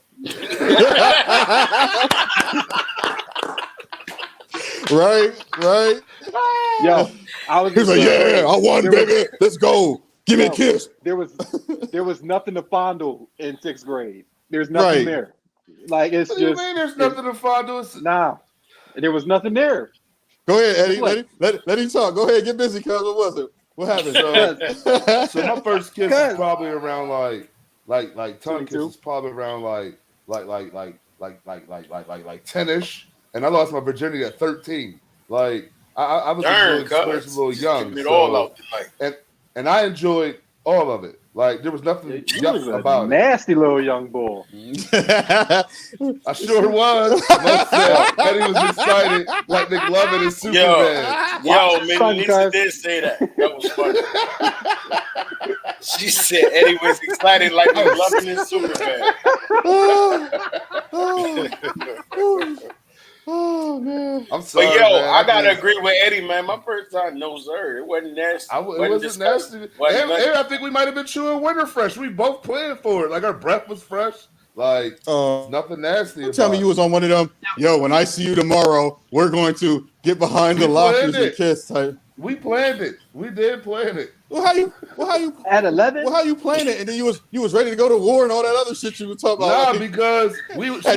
Right. Yo, He's like, I won, baby. Let's go. Give me a kiss. There was nothing to fondle in 6th grade. There's nothing there. Like it's what just. What do you mean there's nothing to fondle? Nah, there was nothing there. Go ahead, Eddie. Let him talk. Go ahead, get busy, cuz. What was it? What happened? So my first kiss was probably around like tongue kiss was probably around like 10ish, and I lost my virginity at 13. Like I was a little young. It all out tonight. And I enjoyed all of it. Like there was nothing about it. Nasty little young boy. I sure was. Eddie was excited like McLovin and Superman. Yo, Lisa did say that. That was funny. She said Eddie was excited like McLovin and Superman. Oh man, I'm sorry. But yo, man. I gotta agree with Eddie, man. My first time, no sir, it wasn't nasty. It wasn't nasty. And I think we might have been chewing winter fresh. We both planned for it. Like our breath was fresh. Like nothing nasty. Tell me you was on one of them. Yo, when I see you tomorrow, we're going to get behind the lockers and kiss type. We planned it. We did plan it. Well, how you at 11? Well, how you playing it? And then you was ready to go to war and all that other shit you were talking about. Nah, because she was my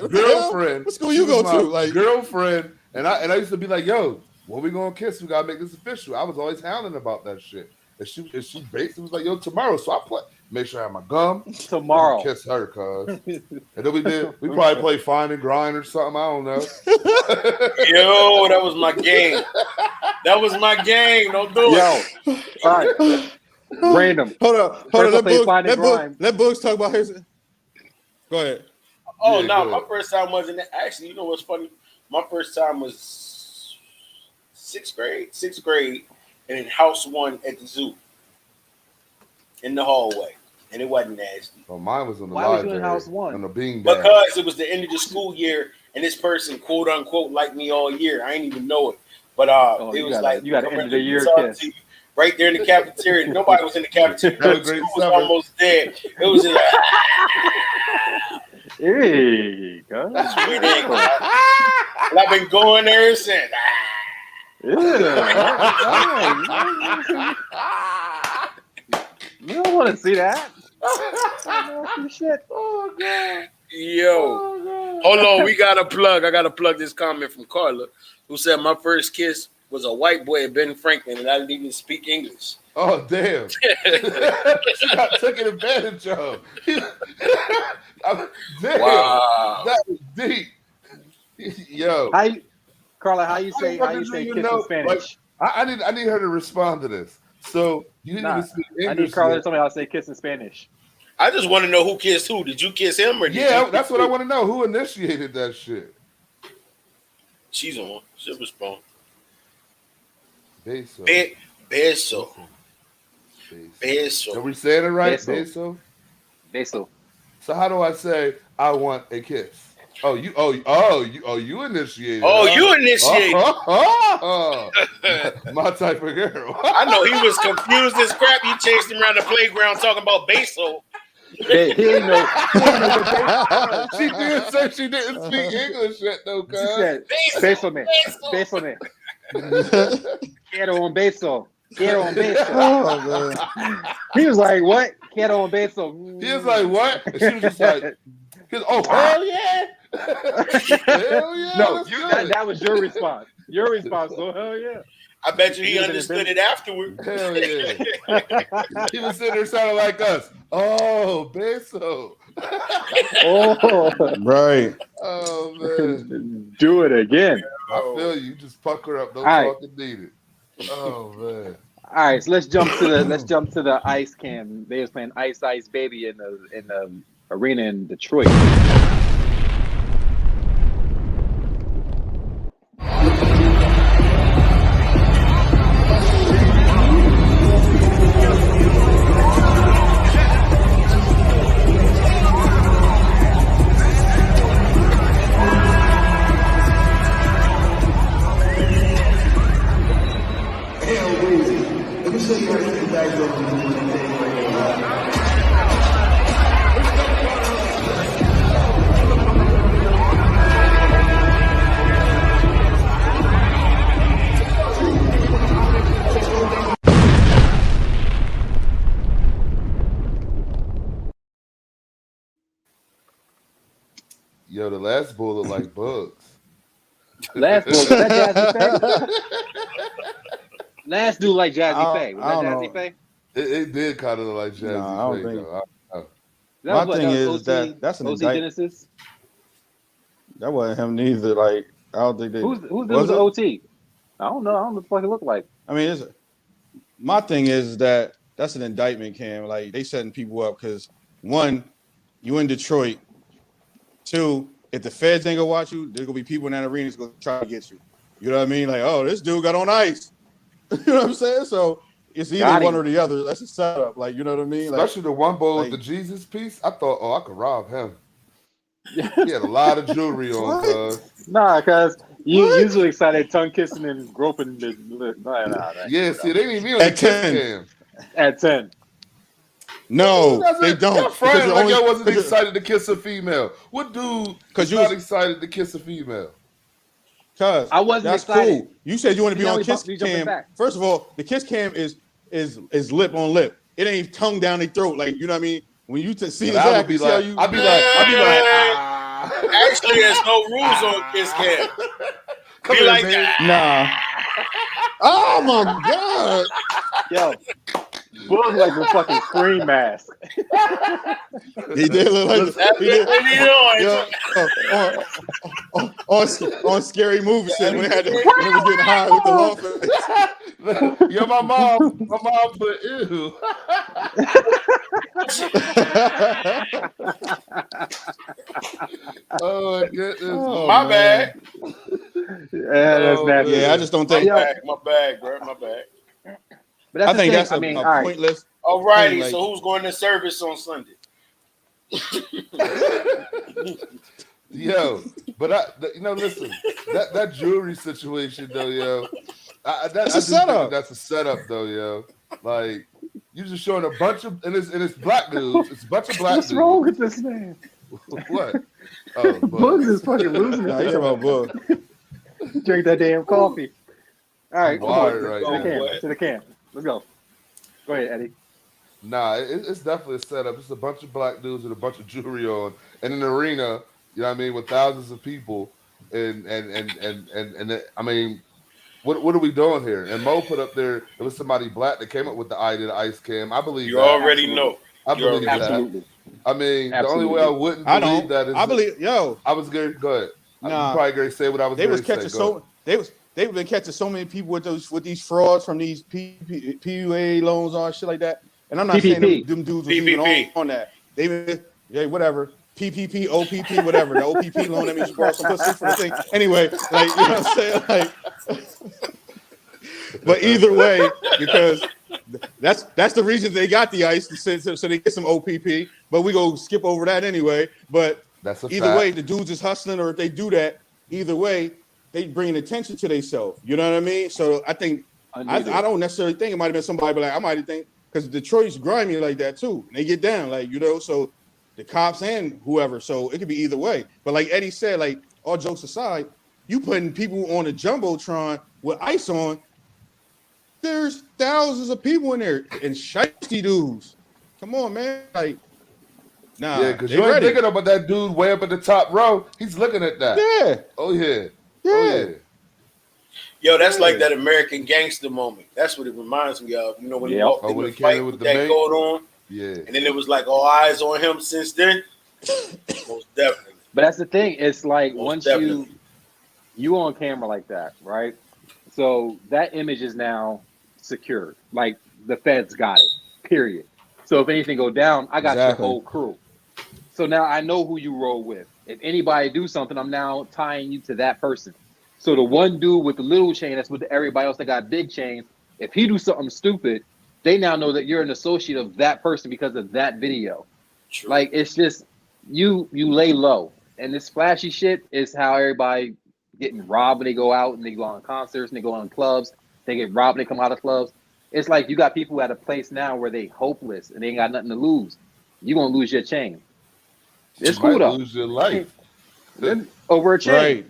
girlfriend. What school you go to? Like girlfriend, and I used to be like, yo, when we gonna kiss? We gotta make this official. I was always hounding about that shit. And she basically was like, yo, tomorrow. So I make sure I have my gum tomorrow. Kiss her, cuz. And then we probably play Find and Grind or something. I don't know. Yo, that was my game. That was my game. Don't do it. Yo, all right. Random. Hold on. Let Boogs talk about his. Go ahead. Oh no, my first time wasn't actually. You know what's funny? My first time was 6th grade, and in house 1 at the zoo, in the hallway, and it wasn't nasty. Oh, mine was in the library. Why was you in house 1? On the beanbag. Because it was the end of the school year, and this person, quote unquote, liked me all year. I ain't even know it, but it was like you got an end of the year kiss. Right there in the cafeteria. Nobody was in the cafeteria. The school was almost dead. It was just hey, and I've been going there since. You don't want to see that. Shit. Oh god. Yo, hold on. We got a plug. I got to plug this comment from Carla, who said my first kiss was a white boy at Ben Franklin, and I didn't even speak English. Oh damn! She got taken advantage of. Damn, wow, that was deep. Yo, Carla, how you say kiss in Spanish? Like, I need her to respond to this. So you didn't even speak English. I need Carla to tell me how to say kiss in Spanish. I just want to know who kissed who. Did you kiss him or did you that's what I want to know. Who initiated that shit? She's on. She'll respond. Beso. Beso. Are we saying it right? Beso. Beso. So how do I say I want a kiss? You initiated. Oh, you initiated. My type of girl. I know he was confused as crap. You chased him around the playground talking about Beso. He didn't know. She did say she didn't speak English yet, though, cuz. She said, beso me. Quiero un beso. Quiero un beso. Oh, man. He was like, what? Quiero un beso. He was like, what? And she was just like, hell yeah. Hell yeah. No, that was your response. Your response, oh, hell yeah. I bet you he understood it afterward. Hell yeah. He was sitting there sounding like us. Oh, beso. Oh, right. Oh, man. Do it again. I feel you. Just pucker up. Don't talk and need it. Oh, man. All right, so let's jump to the ice cam. They was playing Ice Ice Baby in the arena in Detroit. Yo, the last bull looked like bugs. Last bull, was that Jazzy Faye? Last dude like Jazzy Faye. Was that Jazzy Faye? It did kind of look like Jazzy Faye. I don't think. My thing is that's an indictment. Genesis? That wasn't him neither. Like, I don't think they. Who's the OT? I don't know. I don't know what the fuck it looked like. I mean, my thing is that's an indictment, Cam. Like, they setting people up because, one, you in Detroit. Two, if the feds ain't gonna watch you, there's gonna be people in that arena that's gonna try to get you. You know what I mean? Like, oh, this dude got on ice. You know what I'm saying? So it's either one or the other. That's a setup. Like, you know what I mean? Especially the one bowl with the Jesus piece. I thought, I could rob him. He had a lot of jewelry on, cuz. Nah, cuz you usually excited tongue kissing and groping the yeah, see, they didn't even at 10. At 10. No, they don't. You're frying like y'all wasn't excited to kiss a female. What dude is not excited to kiss a female? Cuz I wasn't excited. Cool. You said you want to be on kiss cam. First of all, the kiss cam is lip on lip. It ain't tongue down their throat. Like, you know what I mean? When you see the I'd be like, Actually, there's no rules on kiss cam. Be like that. Nah. Oh my god. Yo. Look like a fucking scream mask. He did look like on Scary Movie set when it was getting high with the law face. Yo, my mom put ew. Oh my goodness. My bad. Yeah, that's nasty. Yeah, I just don't think my bag, bro. My bag. But I think that's a pointless. All righty, so who's going to service on Sunday? Yo, but listen, that jewelry situation though, yo, that's a setup. That's a setup though, yo. Like, you just showing a bunch of and it's black dudes. It's a bunch of black dudes. What's wrong with this man? What? Oh, Bugs is fucking losing it. Nah, you talking about Bug. Drink that damn coffee. All right, come on. Right To the can. Let's go. Go ahead, Eddie. Nah, it's definitely a setup. It's a bunch of black dudes with a bunch of jewelry on in an arena. You know what I mean, with thousands of people, I mean, what are we doing here? And Mo put up there. It was somebody black that came up with the idea of the ice cam. I believe You that. already know. I believe that. Absolutely. I mean, the only Absolutely. way I wouldn't believe that is I believe. Yo, I was going. Go ahead. Nah, you probably going to say what I was going to say. They've been catching so many people with these frauds from these PUA loans and shit like that. And I'm not saying them dudes was even on that. Whatever. PPP, OPP, whatever. The OPP loan, that means you borrow some pussy for the thing. Anyway, like, you know what I'm saying? Like, but either way, because that's the reason they got the ice, so they get some OPP. But we go skip over that anyway. But either way, the dudes is hustling, or if they do that, either way, they bring attention to themselves. You know what I mean? So I think I don't necessarily think it might have been somebody, but like I might have think because Detroit's grimy like that too. They get down, like, you know, so the cops and whoever. So it could be either way. But like Eddie said, like, all jokes aside, you putting people on a jumbotron with ice on. There's thousands of people in there and shiesty dudes. Come on, man. Like, nah. Yeah, because you ain't thinking about that dude way up at the top row. He's looking at that. Yeah. Oh, yeah. Yeah. Oh, yeah. Yo, that's like that American Gangster moment. That's what it reminds me of. You know, when he walked in the fight with that going on. Yeah. And then it was like all eyes on him since then. Most definitely. But that's the thing. It's like Most once you on camera like that, right? So that image is now secured. Like the feds got it. Period. So if anything go down, I got your whole crew. So now I know who you roll with. If anybody do something, I'm now tying you to that person. So the one dude with the little chain that's with everybody else that got big chains, if he do something stupid, they now know that you're an associate of that person because of that video. True. Like, it's just you lay low, and this flashy shit is how everybody getting robbed when they go out and they go on concerts and they go on clubs. They get robbed when they come out of clubs. It's like you got people at a place now where they hopeless and they ain't got nothing to lose. You gonna lose your chain. It's cool though. Lose your life over a chain. Right.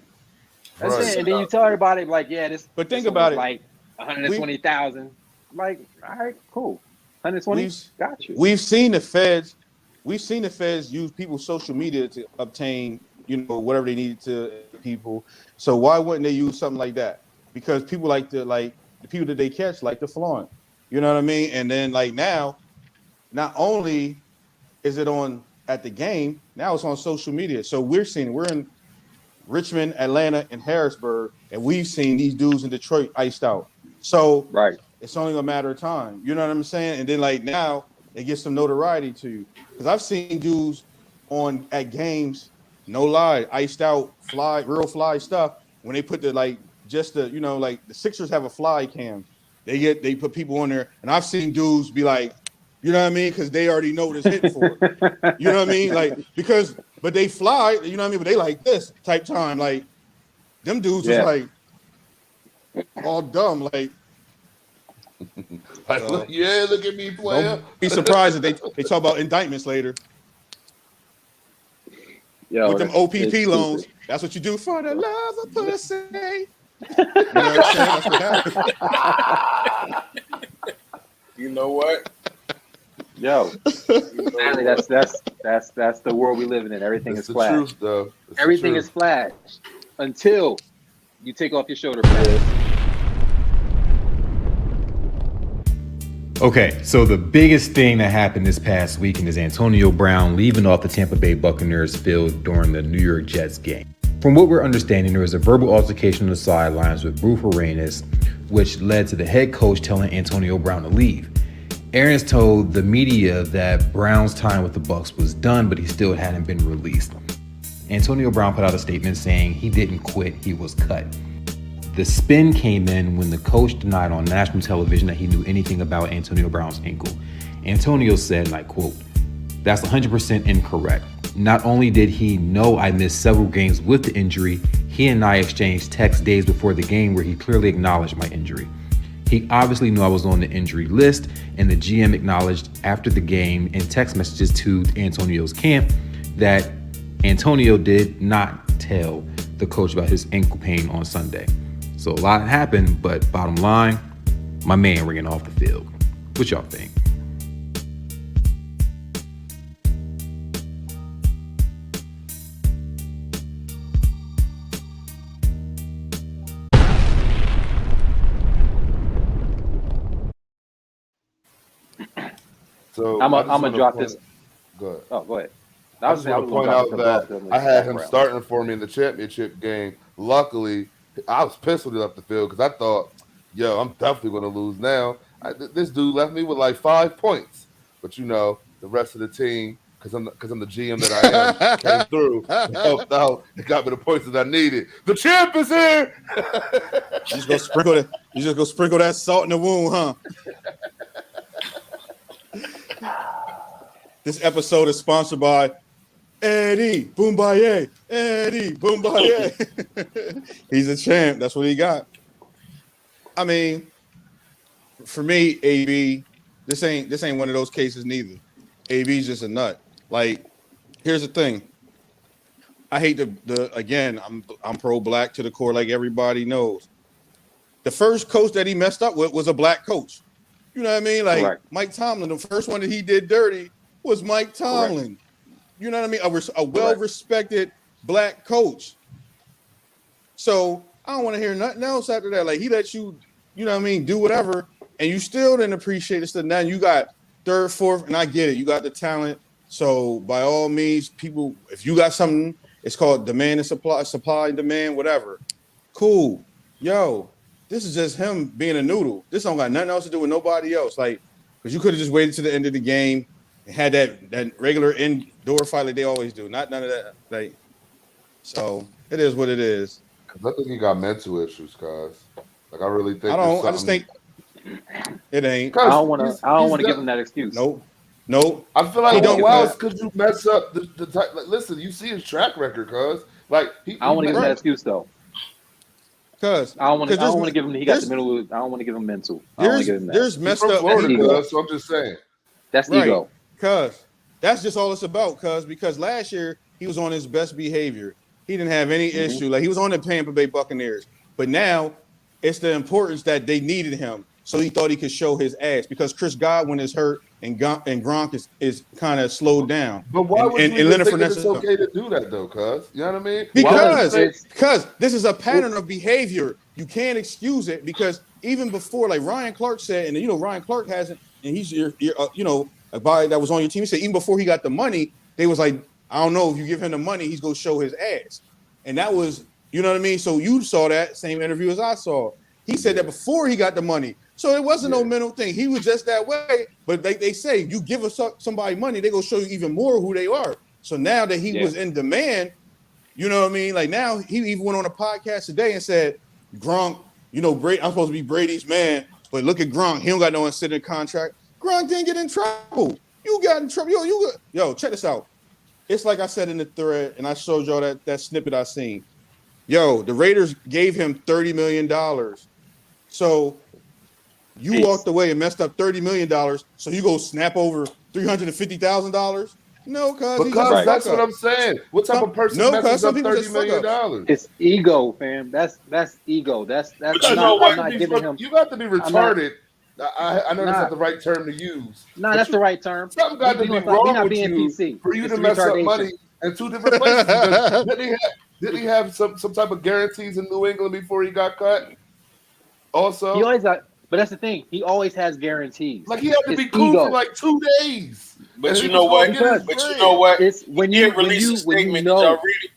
That's it. And then you tell everybody like, yeah, this. But think about it. Like 120,000. Like, all right, cool. 120. Got you. We've seen the feds use people's social media to obtain, you know, whatever they needed to people. So why wouldn't they use something like that? Because people like the people that they catch like to flaunt. You know what I mean? And then like now, not only is it on at the game, now it's on social media. So we're in Richmond, Atlanta, and Harrisburg, and we've seen these dudes in Detroit iced out. So it's only a matter of time. You know what I'm saying? And then like now it gets some notoriety to you. Because I've seen dudes at games, no lie, iced out, real fly stuff. When they put the the Sixers have a fly cam. They put people on there, and I've seen dudes be like, you know what I mean? Because they already know what it's hit for. You know what I mean? Like, but they fly, you know what I mean? But they like this type time. Like, them dudes was like all dumb. Like, look at me, player. Don't be surprised if they talk about indictments later. Yo, with them OPP loans, that's what you do for the love of pussy. You know what I'm saying? That's what happens. You know what? Yo, that's the world we live in. Everything is flash. Truth, though. Everything is flash until you take off your shoulder pads. Okay, so the biggest thing that happened this past weekend is Antonio Brown leaving off the Tampa Bay Buccaneers field during the New York Jets game. From what we're understanding, there was a verbal altercation on the sidelines with Bruce Arenas, which led to the head coach telling Antonio Brown to leave. Arians told the media that Brown's time with the Bucs was done, but he still hadn't been released. Antonio Brown put out a statement saying he didn't quit, he was cut. The spin came in when the coach denied on national television that he knew anything about Antonio Brown's ankle. Antonio said, and I quote, "That's 100% incorrect. Not only did he know I missed several games with the injury, he and I exchanged texts days before the game where he clearly acknowledged my injury. He obviously knew I was on the injury list, and the GM acknowledged after the game in text messages to Antonio's camp that Antonio did not tell the coach about his ankle pain on Sunday." So a lot happened, but bottom line, my man ringing off the field. What y'all think? So I'm gonna drop this. Go ahead. Oh, go ahead. I just want to point out that I had him starting for me in the championship game. Luckily, I was pissed when he left the field because I thought, yo, I'm definitely going to lose now. This dude left me with like 5 points. But, the rest of the team, because I'm the GM that I am, came through and helped out and got me the points that I needed. The champ is here! You just go sprinkle that salt in the wound, huh? This episode is sponsored by Eddie Boombaye. Eddie Boombaye. He's a champ. That's what he got. I mean, for me, AB, this ain't one of those cases neither. AB's just a nut. Like, here's the thing. I hate again, I'm pro-black to the core, like everybody knows. The first coach that he messed up with was a black coach. You know what I mean? Like Correct. Mike Tomlin, the first one that he did dirty was Mike Tomlin. Correct. You know what I mean? A well-respected black coach. So I don't want to hear nothing else after that. Like, he let you, you know what I mean, do whatever, and you still didn't appreciate it. So now you got third, fourth, and I get it. You got the talent. So by all means, people, if you got something, it's called demand and supply and demand, whatever. Cool. Yo, this is just him being a noodle. This don't got nothing else to do with nobody else. Like, because you could have just waited to the end of the game and had that regular indoor fight like they always do. None of that. Like, so it is what it is. Because I think he got mental issues, cuz. Like, I really think I just think it ain't. I don't want to give him that excuse. Nope. I feel like why else could you mess up the type? Like, listen, you see his track record, cuz. Like, I don't want to give him that excuse though. Cuz I don't want to give him. He got the mental. I don't want to give him mental. I don't want to give him that. There's messed up Florida, so I'm just saying. That's ego. Cuz that's just all it's about. Because last year he was on his best behavior. He didn't have any issue. Like, he was on the Tampa Bay Buccaneers. But now it's the importance that they needed him. So he thought he could show his ass because Chris Godwin is hurt and Gronk is kind of slowed down. But why would you think it's okay to do that though, cuz? You know what I mean? Because this is a pattern of behavior. You can't excuse it because even before, like Ryan Clark said, and Ryan Clark hasn't, and he's a guy that was on your team. He said even before he got the money, they was like, I don't know, if you give him the money, he's gonna show his ass. And that was, you know what I mean? So you saw that same interview as I saw. He said that before he got the money. So it wasn't no mental thing. He was just that way. But they say you give us somebody money, they gonna show you even more who they are. So now that he was in demand, you know what I mean? Like, now he even went on a podcast today and said, Gronk, Brady, I'm supposed to be Brady's man, but look at Gronk. He don't got no incentive contract. Gronk didn't get in trouble. You got in trouble. Yo, check this out. It's like I said in the thread, and I showed y'all that snippet I seen. Yo, the Raiders gave him $30 million. So you walked away and messed up $30 million. So you go snap over $350,000? No, because that's what I'm saying. What type of person messes up $30 million? It's ego, fam. That's ego. That's I'm not giving him. You got to be retarded. I know that's not the right term to use. No, that's the right term. Something got to be wrong with you for you to mess up money in two different places. Didn't he have some type of guarantees in New England before he got cut? Also, he always got. But that's the thing. He always has guarantees. Like, he had to be cool for like 2 days. But you know what? It's when you release a statement. Did y'all read it?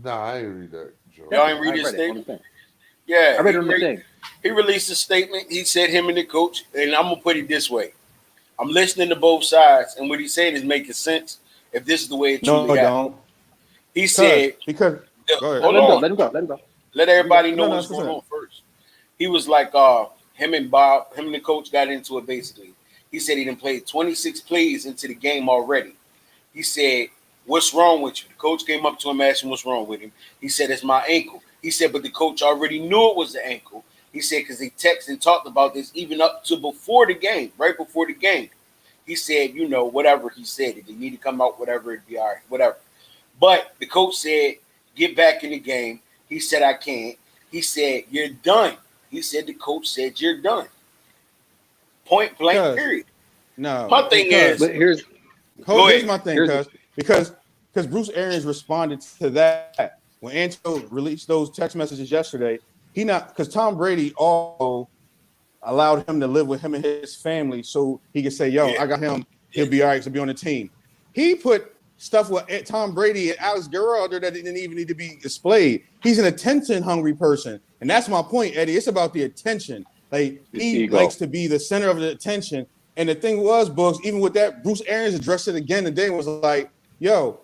Nah, I ain't read that. Y'all ain't read his statement? Yeah, I read it on the thing. He released a statement. He said him and the coach, and I'm gonna put it this way: I'm listening to both sides, and what he's saying is making sense. If this is the way it truly happened, he said, "Because hold on, let him go. Let everybody know what's going on first." He was like, him and the coach got into it basically. He said he done played 26 plays into the game already. He said, "What's wrong with you?" The coach came up to him, asked him what's wrong with him. He said, "It's my ankle." He said, but the coach already knew it was the ankle. He said, because they texted and talked about this even up to before the game, right before the game. He said, whatever he said, if you need to come out, whatever, it'd be all right, whatever. But the coach said, get back in the game. He said, I can't. He said, you're done. He said, the coach said, you're done. Point blank, period. No. My thing is, but here's my thing, because Bruce Arians responded to that. When Antonio released those text messages yesterday, because Tom Brady also allowed him to live with him and his family so he could say, I got him he'll be all right to be on the team. He put stuff with Tom Brady and Alex Guerrero that didn't even need to be displayed. He's an attention-hungry person, and that's my point, Eddie. It's about the attention. Like he likes to be the center of the attention. And the thing was, Books, even with that, Bruce Arians addressed it again today and was like, "Yo,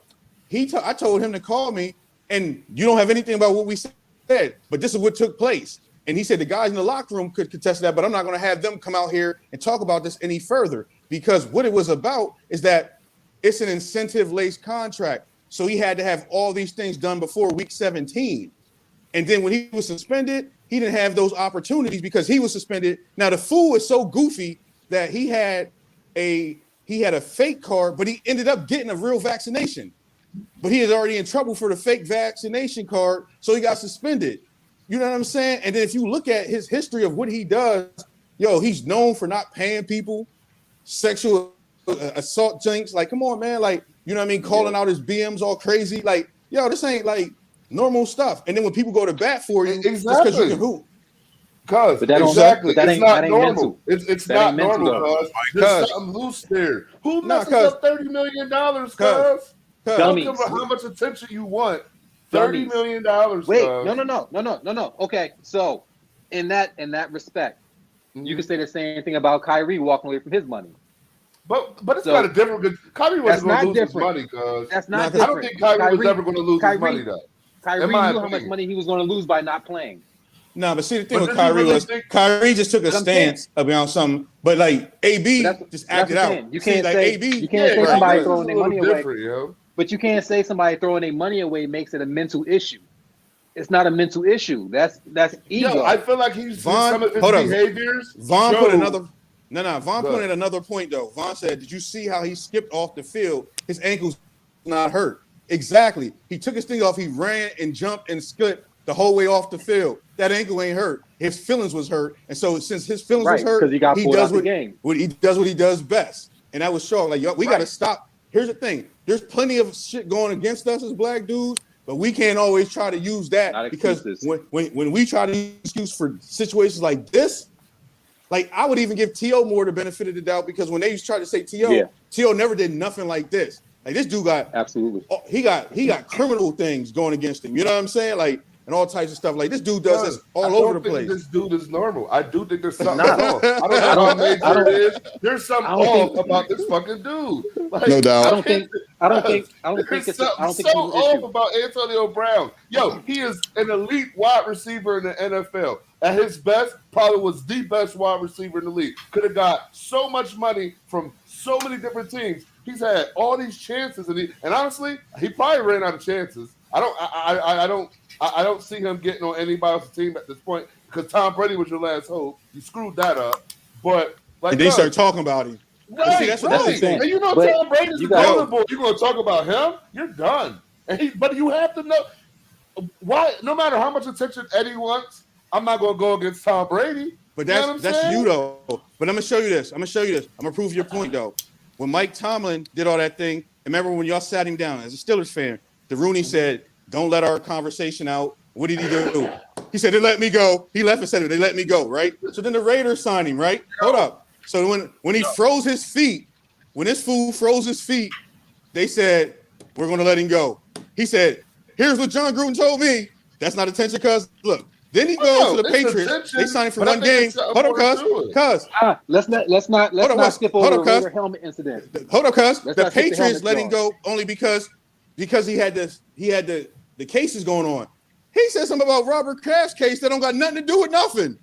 I told him to call me, and you don't have anything about what we said, but this is what took place." And he said the guys in the locker room could contest that, but I'm not going to have them come out here and talk about this any further, because what it was about is that it's an incentive-laced contract. So he had to have all these things done before week 17. And then when he was suspended, he didn't have those opportunities because he was suspended. Now the fool is so goofy that he had a fake card, but he ended up getting a real vaccination. But he is already in trouble for the fake vaccination card, so he got suspended. You know what I'm saying? And then if you look at his history of what he does, he's known for not paying people, sexual assault jinx. Like, come on, man. Like, you know what I mean? Calling out his BMs all crazy. Like, this ain't like normal stuff. And then when people go to bat for you, just because you can hoop. It's not normal. It's not normal, cuz. There's something loose there. Who messes up $30 million, cuz? Don't give a how much attention you want. $30 million. Wait, no. Okay, so in that respect, you can say the same thing about Kyrie walking away from his money. But it's not a different. Kyrie wasn't going to lose his money, cuz. That's not different. I don't think Kyrie was ever going to lose his money, though. Kyrie knew how much money he was going to lose by not playing. No, but see, the thing with Kyrie was Kyrie just took a stance about something, but like AB just acted out. You can't say somebody throwing their money away. But you can't say somebody throwing their money away makes it a mental issue. It's not a mental issue. That's ego. I feel like some of his behaviors. Vaughn put another. Vaughn pointed another point though. Vaughn said, "Did you see how he skipped off the field? His ankle's not hurt." Exactly. He took his thing off. He ran and jumped and skipped the whole way off the field. That ankle ain't hurt. His feelings was hurt, and so since his feelings was hurt, he does what he does best, and that was short. Like we got to stop. Here's the thing. There's plenty of shit going against us as black dudes, but we can't always try to use that because when we try to use excuse for situations like this, like I would even give T.O. more the benefit of the doubt because when they try to say T.O. never did nothing like this. Like this dude got he got criminal things going against him. You know what I'm saying? Like and all types of stuff. Like this dude does this all over the place. This dude is normal. I do think there's something off. I don't know how major it is. There's something off about this fucking dude. Like, no doubt. I don't think it's off about Antonio Brown. Yo, he is an elite wide receiver in the NFL. At his best, probably was the best wide receiver in the league. Could have got so much money from so many different teams. He's had all these chances, and honestly, he probably ran out of chances. I don't see him getting on anybody else's team at this point because Tom Brady was your last hope. You screwed that up, but and they start talking about him. Right, see, that's what right. And you know Tom Brady's the golden boy. You're going to talk about him? You're done. But you have to know why. No matter how much attention Eddie wants, I'm not going to go against Tom Brady. But that's you though. But I'm gonna show you this. I'm gonna prove your point though. When Mike Tomlin did all that thing, remember when y'all sat him down as a Steelers fan, the Rooney said, "Don't let our conversation out." What did he do? He said, "They let me go." He left and said, "They let me go." Right. So then the Raiders signed him. Right. Hold up. So when he froze his feet, when this fool froze his feet, they said, "We're going to let him go." He said, "Here's what John Gruden told me." That's not attention, cuz. Look. Then he goes to the Patriots. They signed him for one game. Hold on, cuz. Let's not skip over the Raider helmet incident. Hold on, cuz. The Patriots let him go only because he had the cases going on. He said something about Robert Kraft's case that don't got nothing to do with nothing.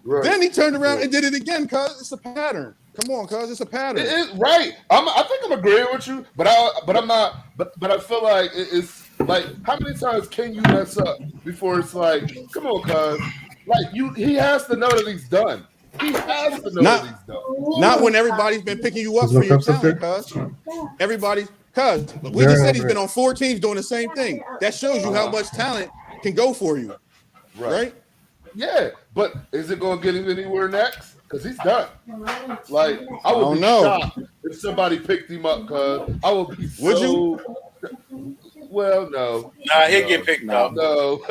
Right. Then he turned around and did it again, cuz. It's a pattern. Come on, cuz. It's a pattern. It is right. I think I'm agreeing with you, but I'm not. But I feel like it's like how many times can you mess up before it's like, come on, cuz. Like he has to know that he's done. He has to know that he's done. Not when everybody's been picking you up for your talent, cuz. Cuz we just said he's been on 4 teams doing the same thing. That shows you how much talent can go for you, right? Yeah, but is it going to get him anywhere next? Because he's done. Like, I would be shocked if somebody picked him up, cuz I would be so... Well, no. Nah, he'll get picked up. No.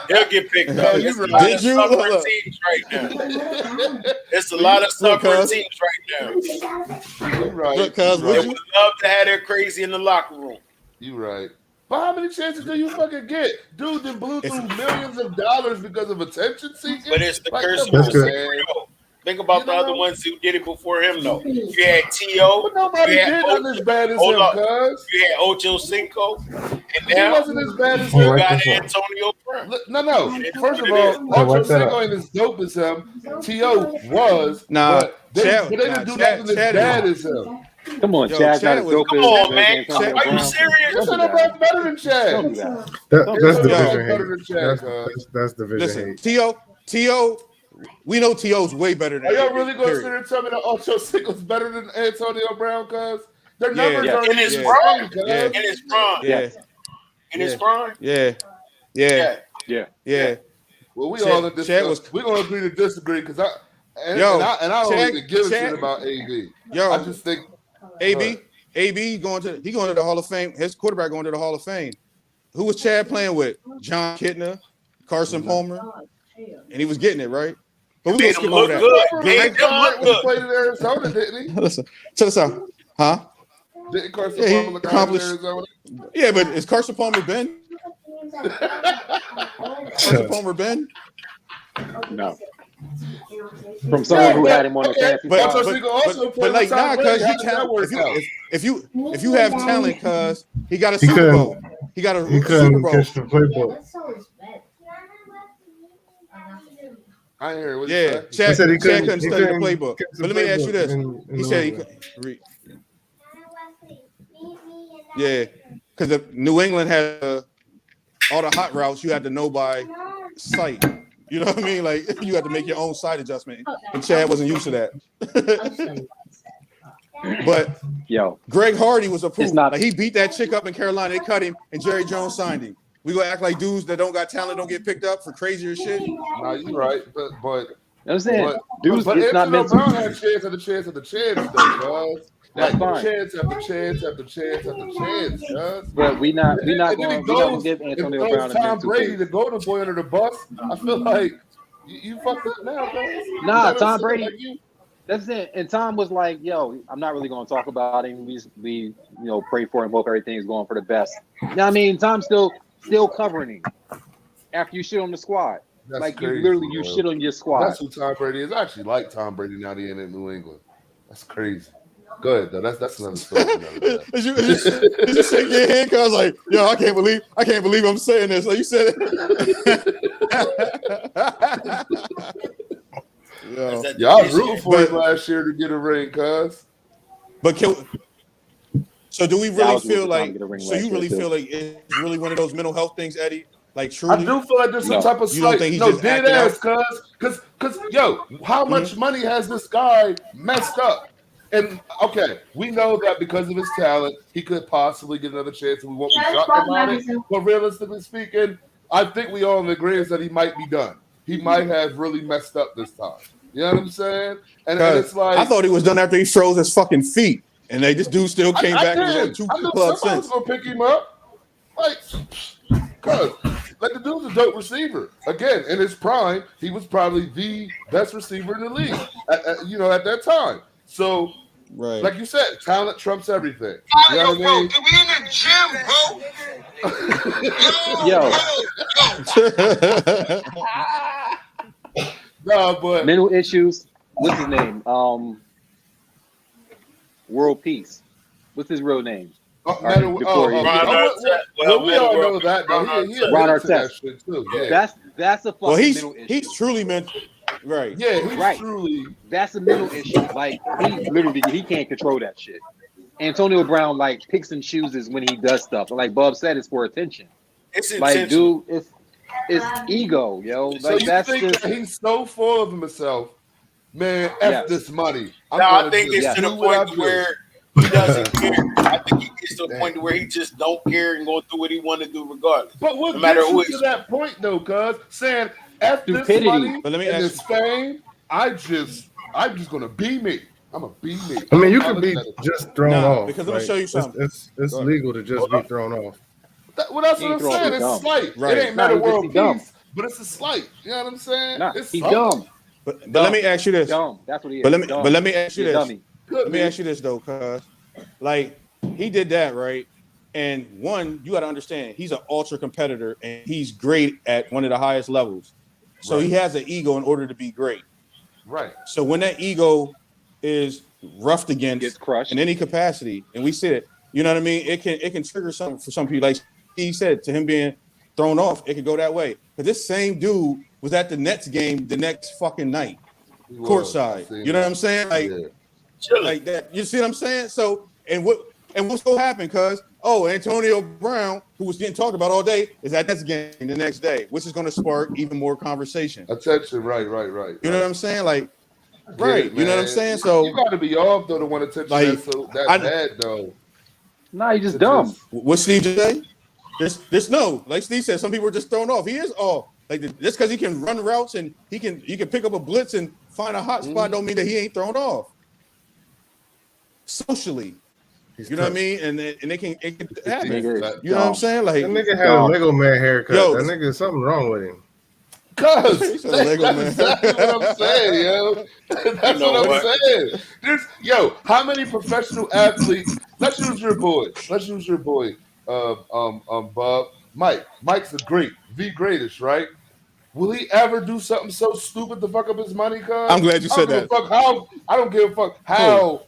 He'll get picked up. There's a lot of suffering teams right now. There's a lot of suffering teams right now. You right. Look, cuz, They would love to have their crazy in the locker room. You right. But how many chances do you fucking get? Dude, then blew through millions of dollars because of attention seeking. But it's the curse of the Think about the other ones who did it before him, though. You had T.O. But nobody did not as bad as him, cuz. You had Ocho Cinco. And he now wasn't as bad as him. You got Antonio Brown. No. First of all, Ocho Cinco ain't as dope as him. T.O. was. But they didn't do nothing as bad as him. Come on, Chad's not as dope as Come on, man. Are you serious? That's not better than Chad. That's division hate. That's division hate. T.O. We know T.O.'s way better than. Are y'all really going to sit there and tell me that Ocho Cinco's better than Antonio Brown, cuz? Their numbers are in his prime. In his prime. In his prime. Yeah. Well, we all we're gonna agree to disagree because I don't even give a shit about AB. I just think AB going to the Hall of Fame. His quarterback going to the Hall of Fame. Who was Chad playing with? John Kitna, Carson Palmer, and he was getting it right. But we gonna skip over that. Greg Hunt played in Arizona, didn't he? Listen, check this out, huh? Didn't Carson Palmer accomplish in Arizona? Yeah, but is Carson Palmer Ben? Carson Palmer Ben? No. From someone who had him on the fantasy. But like now, cuz if you have talent, cuz he got a Super Bowl. He got a Super Bowl. Catch the playbook. I ain't hear what Chad couldn't study the playbook. But let me ask you this. He said he couldn't read. Yeah, because the New England had all the hot routes you had to know by sight. You know what I mean? Like you had to make your own sight adjustment, and Chad wasn't used to that. But Greg Hardy was approved. Like, he beat that chick up in Carolina. They cut him, and Jerry Jones signed him. We gonna act like dudes that don't got talent don't get picked up for crazier shit? No, you're right, but I'm saying dudes it's not meant Brown to. had chance after chance after chance, though, guys. Like chance after chance after chance after chance, guys. But we not gonna give Antonio Brown Tom Brady, the golden boy, under the bus. I feel like you fucked up now, guys. Nah, Tom Brady. That's it. And Tom was like, "Yo, I'm not really going to talk about him. We pray for him, hope everything's going for the best." Now, I mean, Tom's still covering him after you shit on the squad. That's like crazy, you shit on your squad. That's who Tom Brady is. I actually like Tom Brady now that he ain't in New England. That's crazy. Go ahead, though. That's another story. Did you shake your head? Cause like, yo, I can't believe I'm saying this. Like you said it. I was rooting for him last year to get a ring, cuz. But so do we really feel like? So you really feel like it's really one of those mental health things, Eddie? Like truly, I do feel like there's some type of slight. Dead ass, cuz yo, how much money has this guy messed up? And okay, we know that because of his talent, he could possibly get another chance, and we won't be shocked about it. But realistically speaking, I think we all agree that he might be done. He might have really messed up this time. You know what I'm saying? And it's like I thought he was done after he froze his fucking feet, and this dude still came back and two clubs since. Somebody's gonna pick him up, like, cuz like the dude's a dope receiver. Again, in his prime, he was probably the best receiver in the league. At that time. So, like you said, talent trumps everything. You know what I mean? We in the gym, bro. No, but mental issues. What's his name? World Peace. What's his real name? We all know that. Ron Artest. Too. Yeah. That's a fucking mental issue. He's truly mental. Right. Yeah, he's truly. That's a mental issue. Like he can't control that shit. Antonio Brown like picks and chooses when he does stuff. Like Bub said, it's for attention. It's like, dude, it's ego, yo. So like you that's think just that he's so full of himself, man. F this money. I think it's to the point where he doesn't care. I think he gets to the point where he just don't care and going through what he want to do regardless. But what gets you to that point though, cuz saying F this money and this fame, I'm just gonna be me. I'm gonna be me. I mean, you can be just thrown off. Because let me show you something. It's legal to just be thrown off. That's what I'm saying. It's slight. Right. It ain't meta world peace, but it's a slight. You know what I'm saying? Nah, it's he's dumb. But let me ask you this. Dumb. That's what he is. But let me ask you this. Dummy. Let me ask you this though, cuz like he did that, right? And one, you got to understand, he's an ultra competitor and he's great at one of the highest levels. So he has an ego in order to be great. Right. So when that ego is roughed against, gets crushed in any capacity, and we see it, you know what I mean? It can trigger something for some people. Like he said, to him being thrown off, it could go that way. But this same dude was at the Nets game the next fucking night, courtside. You know what I'm saying? Like, like that. You see what I'm saying? So what's gonna happen? Cause Antonio Brown, who was getting talked about all day, is at Nets game the next day, which is gonna spark even more conversation. Attention, right. You know what I'm saying? Like, right. You know what I'm saying? So you got to be off though to want attention. Like, that's bad though. Nah, you just dumb. What Steve say? There's no, like Steve said, some people are just thrown off. He is off. Like just because he can run routes and he can pick up a blitz and find a hot spot, don't mean that he ain't thrown off. Socially. You know what I mean? And it can happen. You know what I'm saying? Like that nigga had a Lego man haircut. That nigga, something wrong with him. Cause that's exactly what I'm saying, yo. That's what I'm saying. How many professional athletes? Let's use your boy, Bob. Mike's the greatest, right? Will he ever do something so stupid to fuck up his money? Cause I'm glad you said that. I don't give a fuck how.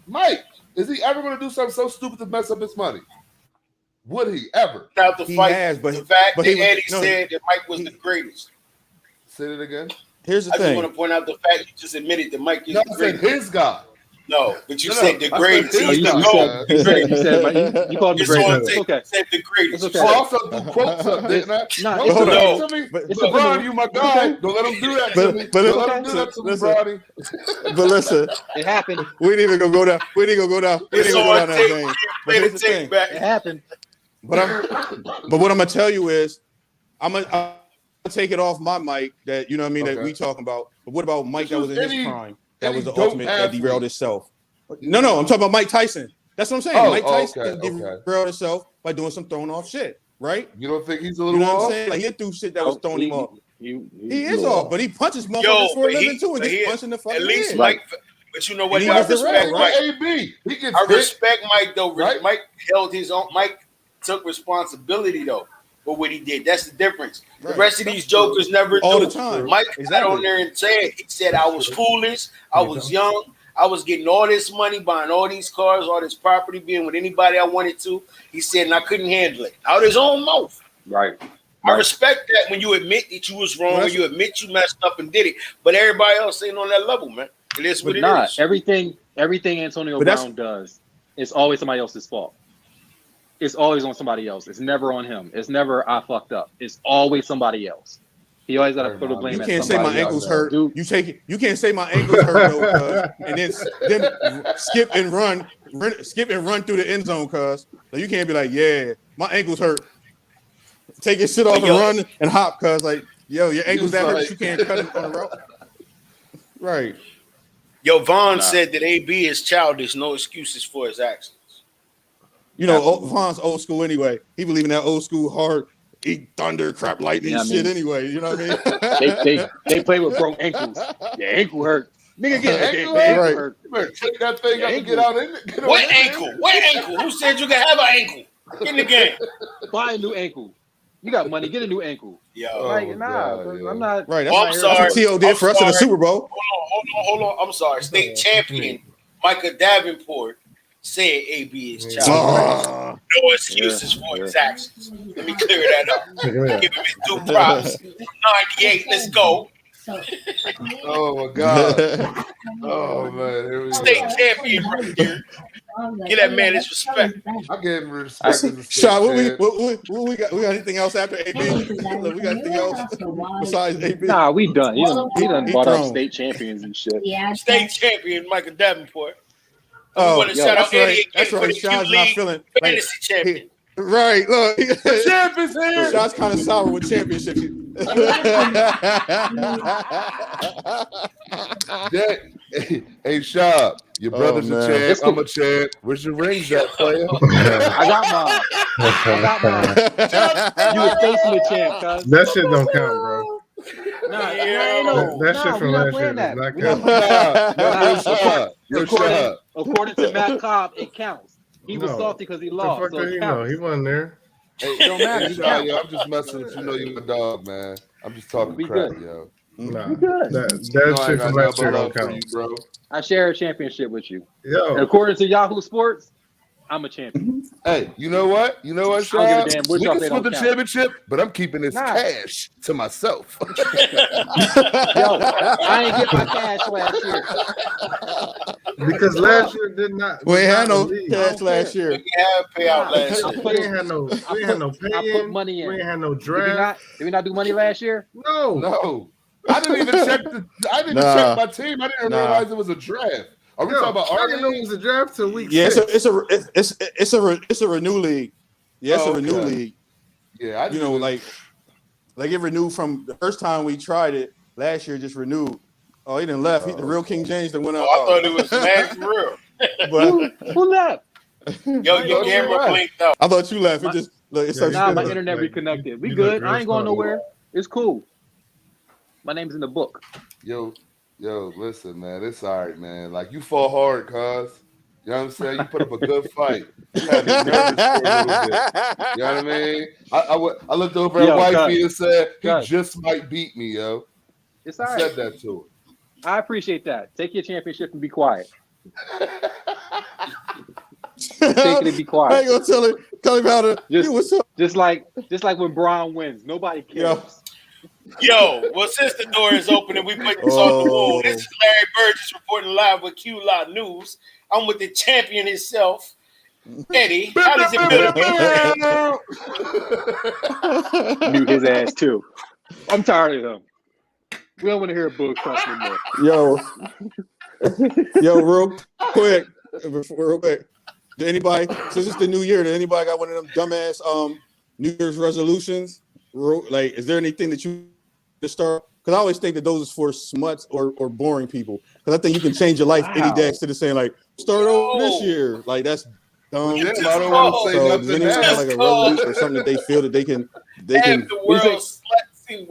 Mike, is he ever going to do something so stupid to mess up his money? Would he ever? Out the fight, the fact that Eddie said that Mike was the greatest. Say it again. Here's the thing. I just want to point out the fact you just admitted that Mike is the greatest. His guy. No, but you said the greatest. You called him the greatest. It's okay. Said the greatest. It's okay. I also do quotes up, didn't I? No, it's LeBron, you my guy. Don't let him do that to me. Don't let him do that to me, Bronny. But listen, it happened. We didn't even go down. We didn't go down. We didn't go down that thing. But here's the thing. It happened. But what I'm gonna tell you is, I'm gonna take it off my mic. That you know what I mean. That we talking about. But what about Mike that was in his prime? That was the ultimate that derailed itself. No, I'm talking about Mike Tyson. That's what I'm saying. Mike Tyson derailed himself by doing some thrown off shit, right? You don't think he's a little off? You know off? what I'm saying? Like he threw shit that was throwing him off. He is off, but he punches motherfuckers for a living too, and just punching the fucking at least head. Mike. But you know what? I respect Mike. AB. I respect Mike though. Right? Mike held his own. Mike took responsibility though for what he did. That's the difference. The rest of these jokers never all do. the time. Mike got on there and said, he said, I was foolish. I was young. I was getting all this money, buying all these cars, all this property, being with anybody I wanted to. He said, and I couldn't handle it. Out of his own mouth. Right. I respect that when you admit that you was wrong, when you admit you messed up and did it. But everybody else ain't on that level, man. It is what it is. Everything Antonio Brown does, it's always somebody else's fault. It's always on somebody else. It's never on him. It's never I fucked up. It's always somebody else. He always got to put the blame. You at can't say somebody my ankles else. hurt. Dude. You take it. You can't say my ankles hurt though, and then skip and run through the end zone, cuz. So you can't be like, yeah, my ankles hurt. Take your shit off and run and hop, cuz like, yo, your ankles that hurt. You can't cut it on the road. Right. Yo, Vaughn said that AB is childish. No excuses for his actions. You know, Vaughn's old school anyway. He believe in that old school hard. Eat thunder, crap, lightning, shit. Anyway, you know what I mean? they play with broke ankles. Your ankle hurt, nigga. Get ankle hurt. You better take that thing up and get out in it. What ankle? What ankle? Who said you can have an ankle? Get in the game. Buy a new ankle. You got money. Get a new ankle. Yo, like I'm not. Right. I'm sorry. That's what T.O. did for us in the Super Bowl. Hold on. I'm sorry. State champion Micah Davenport said AB is childish. No excuses for his actions. Let me clear that up. Give him his due props. 98. Let's go. Oh my God. Oh man. Here we State champion right here. Give that man his respect. I gave him respect. Sean, what we got? We got anything else after AB? We got anything else besides AB? Nah, we done. He done bought up state champions and shit. Yeah, state champion Michael Davenport. Oh, want to shout out Eddie that's right. Sean's not feeling fantasy champion. Right, look, champions here. Sean's kind of sour with championships. Hey, Shab, your brother's a champ. I'm a champ. Where's your rings at, player? I got mine. You a statesman champ, cuz. That shit don't count, bro. Nah, that shit from last year does not count. According to Matt Cobb, it counts. He was salty because he lost. The fuck did he know? He wasn't there. It don't matter. Yo, I'm just messing with you. Know you're a dog, man. I'm just talking crap, yo. Nah, that shit from last year don't count, bro. I share a championship with you. Yo, and according to Yahoo Sports, I'm a champion. Hey, you know what? You know what, Sean? I don't give a damn which we can they split the don't count. championship, but I'm keeping this cash to myself. Yo, I ain't get my cash last year. because last year did not. We ain't had no cash last year. We had payout last year. We ain't had no. We ain't had no pay. I put money in. We ain't had no draft. Did we not do money last year? No. I didn't even check check my team. I didn't realize it was a draft. Are we talking about I our didn't know it was a draft till week 6. It's a renew league. Yeah, it's a renew league. Yeah, like it renewed from the first time we tried it last year. Just renewed. Oh, he didn't left. The real King James that went up. I thought it was man for real. But who left? Yo, your camera blinked out. I thought you left. It just look. It's my internet reconnected. We good. I ain't going nowhere. It's cool. My name's in the book. Yo, listen, man. It's all right, man. Like, you fought hard, cuz. You know what I'm saying? You put up a good fight. You had me nervous for a little bit. You know what I mean? I looked over at Wifey and said, he just might beat me, yo. It's all right. Said that to her. I appreciate that. Take your championship and be quiet. Take it and be quiet. I ain't gonna tell him how to. Just like when Braun wins, nobody cares. Yo, well, since the door is open and we put this on the wall, this is Larry Burgess reporting live with Q-Lot News. I'm with the champion himself, Eddie. How does it feel? Mute his ass too. I'm tired of him. We don't want to hear Boog talk anymore. Yo, real quick. Did anybody, since it's the new year, did anybody got one of them dumbass New Year's resolutions? Like, is there anything that you to start? Because I always think that those is for smuts or boring people. Because I think you can change your life any day instead of saying like start over this year. Like that's dumb. I don't want to say nothing. Does anyone have like a resolution or something that they feel that they can the world what? You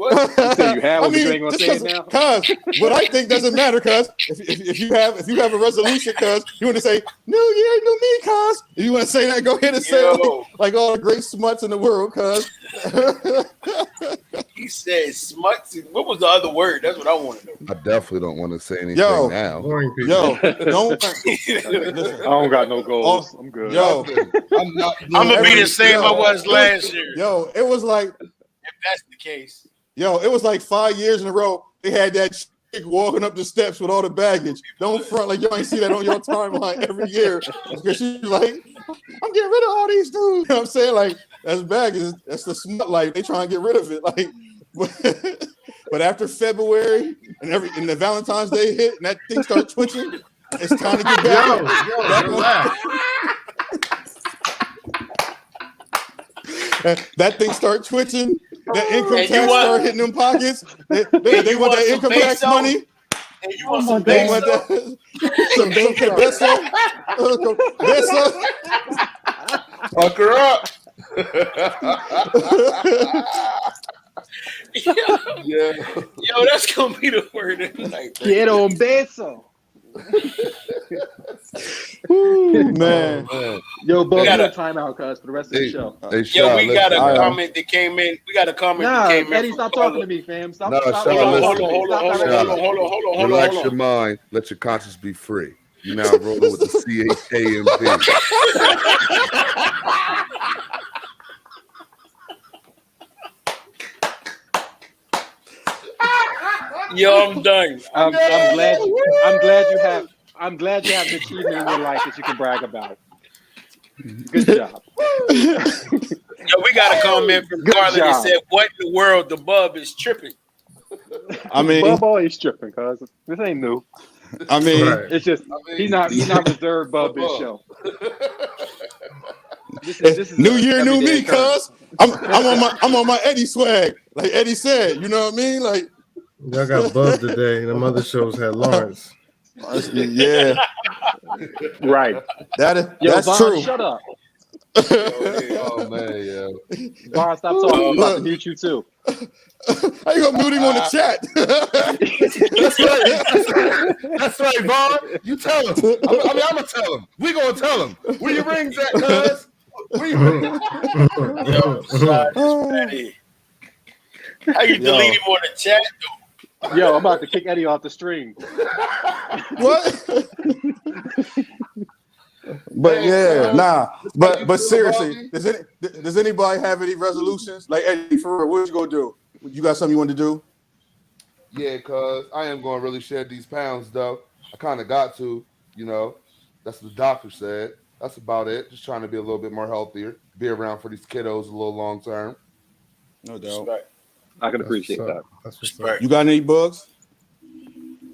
say you have, you ain't gonna say it now. Cause what I think doesn't matter. Cause if you have a resolution, cause you want to say New Year, new me, cause if you want to say that, go ahead and say it like all the great smuts in the world, cause. He said smuts. What was the other word? That's what I want to know. I definitely don't want to say anything now. Don't. I don't got no goals. I'm good. Yo, I'm gonna be the same I was last year. Yo, it was like. If that's the case. Yo, it was like 5 years in a row. They had that chick walking up the steps with all the baggage. Don't front like y'all ain't see that on your timeline every year. Because she's like, I'm getting rid of all these dudes. You know what I'm saying? Like, that's baggage. That's the smut life. They trying to get rid of it. Like, but after February and the Valentine's Day hit and that thing started twitching, it's time to get back. That thing start twitching. That income tax start hitting them pockets. They want that income tax money. And you want some peso? Some peso. Fuck her up. Yo, that's gonna be the word of the night. Get on beso. Man. Yo, Bo, we got a timeout, cuz, for the rest of the show. Yo, we got a comment that came in. We got a comment that came in. Eddie, stop talking to me, fam. Hold on. Relax your mind. Let your conscience be free. You're now rolling with the CHAMP. Yo, I'm done. I'm glad you have an achievement in your life that you can brag about. Good job. Yo, we got a comment from Carla that said, "What in the world? The bub is tripping." I mean, Bub always tripping, cuz this ain't new. I mean, it's just he's not reserved Bub this show. This is New Year, new me, cuz I'm on my Eddie swag. like Eddie said, you know what I mean? Like y'all got buzzed today. The other shows had Lawrence. Yeah, right. That's Vaughn, true. Shut up. Oh man, yo. Vaughn, stop talking. We're about to mute you too. How you gonna mute him on the chat? That's right, Vaughn. You tell him. I'm gonna tell him. We gonna tell him. Where your rings at, cuz? Where your rings? How you delete him on the chat? Yo, I'm about to kick Eddie off the stream. What? But yeah, nah. But seriously, does anybody have any resolutions? Like Eddie, for real, what you gonna do? You got something you want to do? Yeah, cuz I am going to really shed these pounds, though. I kind of got to, you know. That's what the doctor said. That's about it. Just trying to be a little bit more healthier, be around for these kiddos a little long term. No doubt. Respect. I can appreciate that. That's Respect. You got any bugs?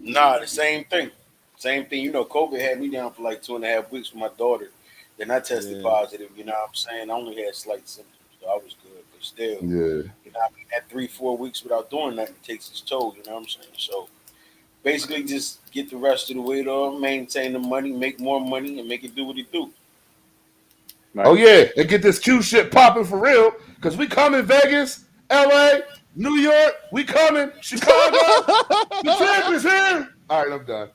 Nah, the same thing. Same thing. You know, COVID had me down for like 2.5 weeks with my daughter. Then I tested positive. You know what I'm saying? I only had slight symptoms, so I was good. But still, you know, I mean, at 3-4 weeks without doing nothing, it takes its toll. You know what I'm saying? So basically, just get the rest of the weight off, maintain the money, make more money, and make it do what it do. Nice. Oh yeah, and get this Q shit popping for real, because we coming Vegas, LA, New York, we coming, Chicago, the champ is here. All right, I'm done.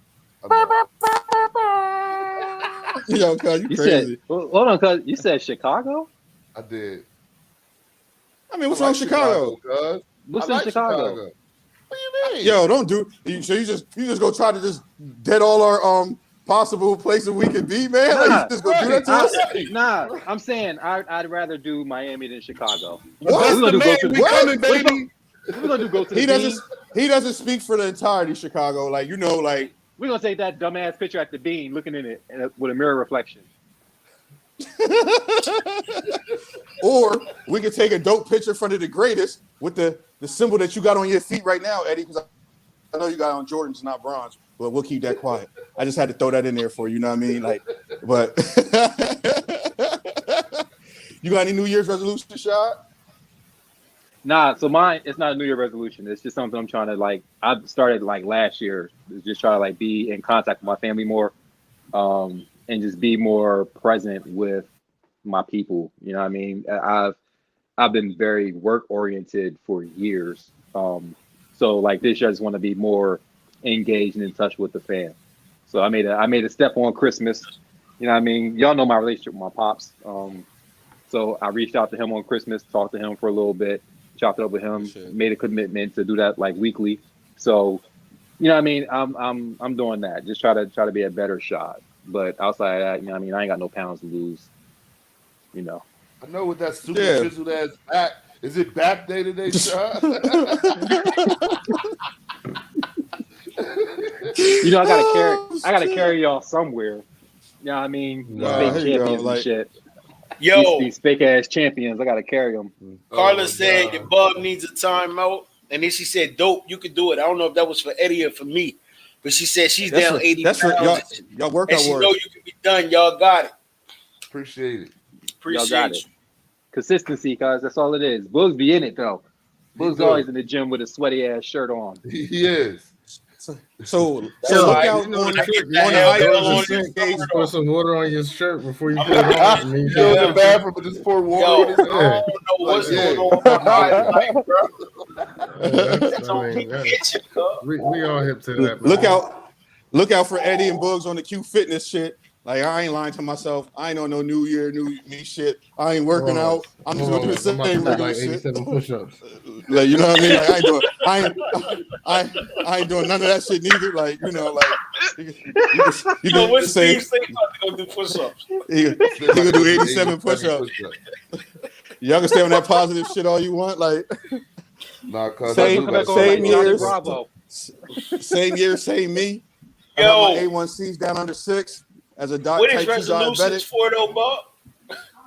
Yo, cuz you crazy. Said, hold on, cuz you said Chicago? I did. I mean, what's wrong with Chicago? What's in Chicago? What do you mean? Yo, don't do. So you just go try to just dead all our possible places we could be, man. Like, you just go do that to us? Nah, I'm saying I'd rather do Miami than Chicago. What? We're gonna do go to We coming, baby. We're gonna do go to the He doesn't speak for the entirety of Chicago. Like, you know, like we're gonna take that dumbass picture at the bean, looking in it with a mirror reflection. Or we could take a dope picture in front of the greatest with the symbol that you got on your feet right now, Eddie, because I know you got on Jordans, not bronze, but we'll keep that quiet. I just had to throw that in there for you, know what I mean? Like, but you got any New Year's resolution, Shad? Nah, so mine, it's not a New Year resolution. It's just something I'm trying to like. I started like last year, just try to like be in contact with my family more, and just be more present with my people. You know what I mean? I've been very work oriented for years. So like this year, I just want to be more engaged and in touch with the fam. So I made a step on Christmas. You know what I mean? Y'all know my relationship with my pops. So I reached out to him on Christmas, talked to him for a little bit, chopped it up with him, made a commitment to do that like weekly. So, you know what I mean? I'm doing that. Just try to be a better shot. But outside of that, you know what I mean? I ain't got no pounds to lose. You know. I know with that super chiseled ass back. Is it back day today, Shad? You know, I gotta carry y'all somewhere. You know what I mean? Fake champions and shit. Yo, these fake ass champions, I gotta carry them. Carla said your bub needs a timeout, and then she said, "Dope, you could do it." I don't know if that was for Eddie or for me, but she said she's down 80 pounds. That's y'all workout and she work. know you can be done. Y'all got it. Appreciate it. Y'all got it. Consistency, guys. That's all it is. Bugs be in it though. Bugs always in the gym with a sweaty ass shirt on. He is. So look out on the ice. Put some water on your shirt before you put it on. You go to the bathroom and just pour water on his I don't know what's going on with my life, bro. We all hip to that. Man. Look out for Eddie and Bugs on the Q Fitness shit. Like, I ain't lying to myself. I ain't on no New Year, new me shit. I ain't working out. I'm just gonna do the same regular shit. 87 push-ups. Like, you know what I mean? Like, I ain't doing none of that shit neither. Like, you know, like you can what say Steve say about to go do push-ups? He gonna do 87 push-ups. Y'all can stay on that positive shit all you want. Like, same year, same me. I got my A1C's down under 6 as a what is type 2 resolutions diabetic. for though, Bob?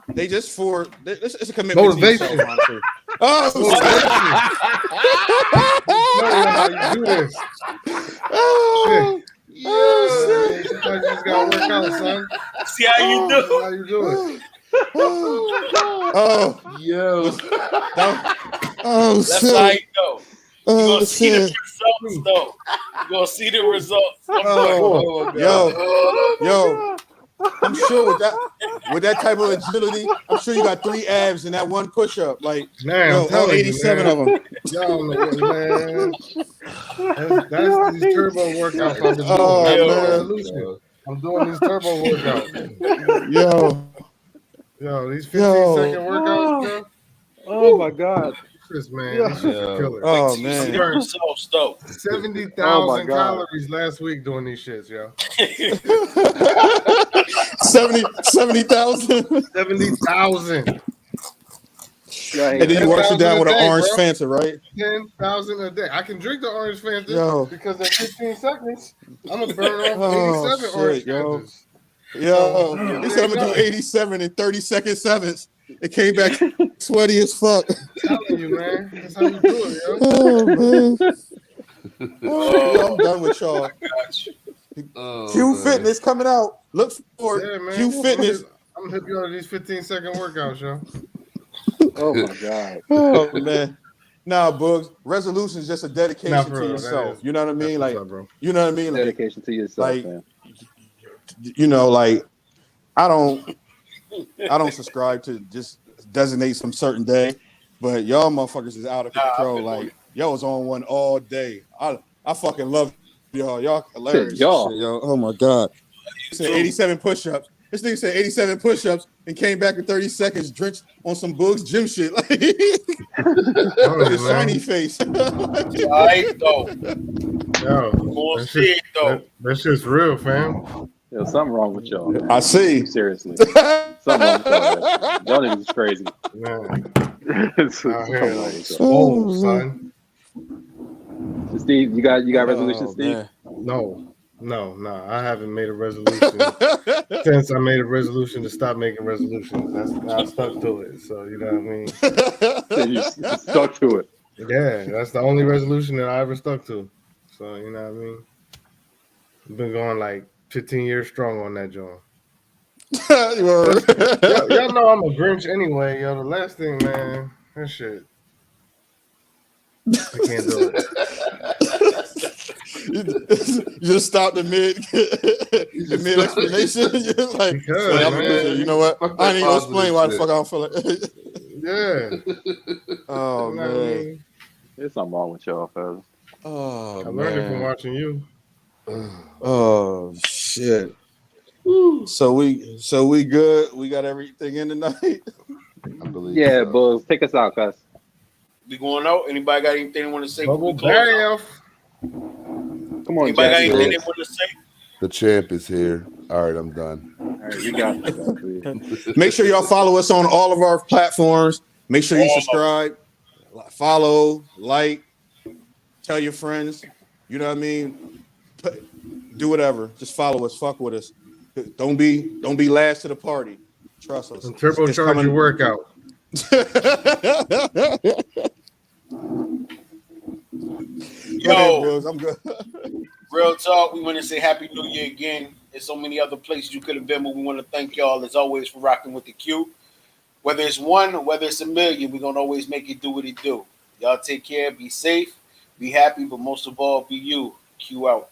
They just for it's a commitment. Motivation. To yourself, oh, how you do this. Oh, shit. Sometimes you just gotta work out, son. See how you do? How you do it? Oh, yo. Oh, That's shit. how you know. You're Oh, gonna see the shit. results, though. You're gonna see the results. Yo, I'm sure with that type of agility, I'm sure you got 3 abs in that one push-up. Like, Man, I'm all telling 87 you, of them. Y'all know what, man. That's these turbo workouts I've been doing. Oh, That's my man. resolution. I'm doing these turbo workouts. Yo, these 15-second workouts, bro. Oh my God. Man, these shits are killer. Oh, You see man. the results, though. 70,000 calories last week doing these shits, yo. 70,000. 70,000. And then you wash it down with an orange Fanta, right? 10,000 a day. I can drink the orange Fanta Yo. because in 15 seconds, I'm gonna burn off Oh, 87 shit, orange yo. Fantas. Yo, he said I'm gonna do 87 in 30-second sevens. It came back sweaty as fuck. I'm telling you, man. That's how you do it, yo. Oh, man. Yo, I'm done with y'all. Q Fitness coming out. Look forward. Yeah, man. Q Fitness. I'm gonna hit you on these 15-second workouts, yo. Oh my God. Oh man. Nah, Bugs. Resolution is just a dedication Nah, for to real, yourself. that You know what I mean? what's Like, up, bro. you know what I mean? Like, Dedication to yourself, man. you know, like I don't subscribe to just designate some certain day, but y'all motherfuckers is out of control. Like, y'all was on one all day. I fucking love y'all. Y'all hilarious. Y'all. Shit, yo. Oh my God. He said 87 push-ups. This nigga said 87 push-ups and came back in 30 seconds, drenched on some Bugs gym shit. Like his shiny face. Right, though. Yo, that shit's real, fam. Yo, something wrong with y'all, man. I see. Seriously. Something wrong with y'all. Y'all niggas is crazy. Man. Out here like swole, son. So Steve, you got resolutions, Steve? Man. No. I haven't made a resolution since I made a resolution to stop making resolutions. I stuck to it. So you know what I mean. You stuck to it. Yeah, that's the only resolution that I ever stuck to. So you know what I mean. I've been going like 15 years strong on that joint. Y'all know I'm a Grinch anyway, yo. The last thing, man, that shit. I can't do it. You just stopped the mid explanation. You're like, you know what? I ain't gonna explain why the fuck I don't feel like. Yeah. Oh man, there's something wrong with y'all, fellas. Oh, I learned it from watching you. Oh shit. So we good. We got everything in tonight. I believe. Yeah, Buzz, take us out, guys. We going out? Anybody got anything they want to say? Bubble bath. Come on, anybody got Jackie. anything they want to say? The champ is here. All right, I'm done. All right, we got you. Make sure y'all follow us on all of our platforms. Make sure you subscribe, follow, like, tell your friends. You know what I mean? Do whatever. Just follow us. Fuck with us. Don't be last to the party. Trust us. And turbocharge your workout. Yo, I'm good. Real talk. We want to say Happy New Year again. There's so many other places you could have been, but we want to thank y'all as always for rocking with the Q. Whether it's one or whether it's a million, we're gonna always make it do what it do. Y'all take care, be safe, be happy, but most of all, be you. Q out.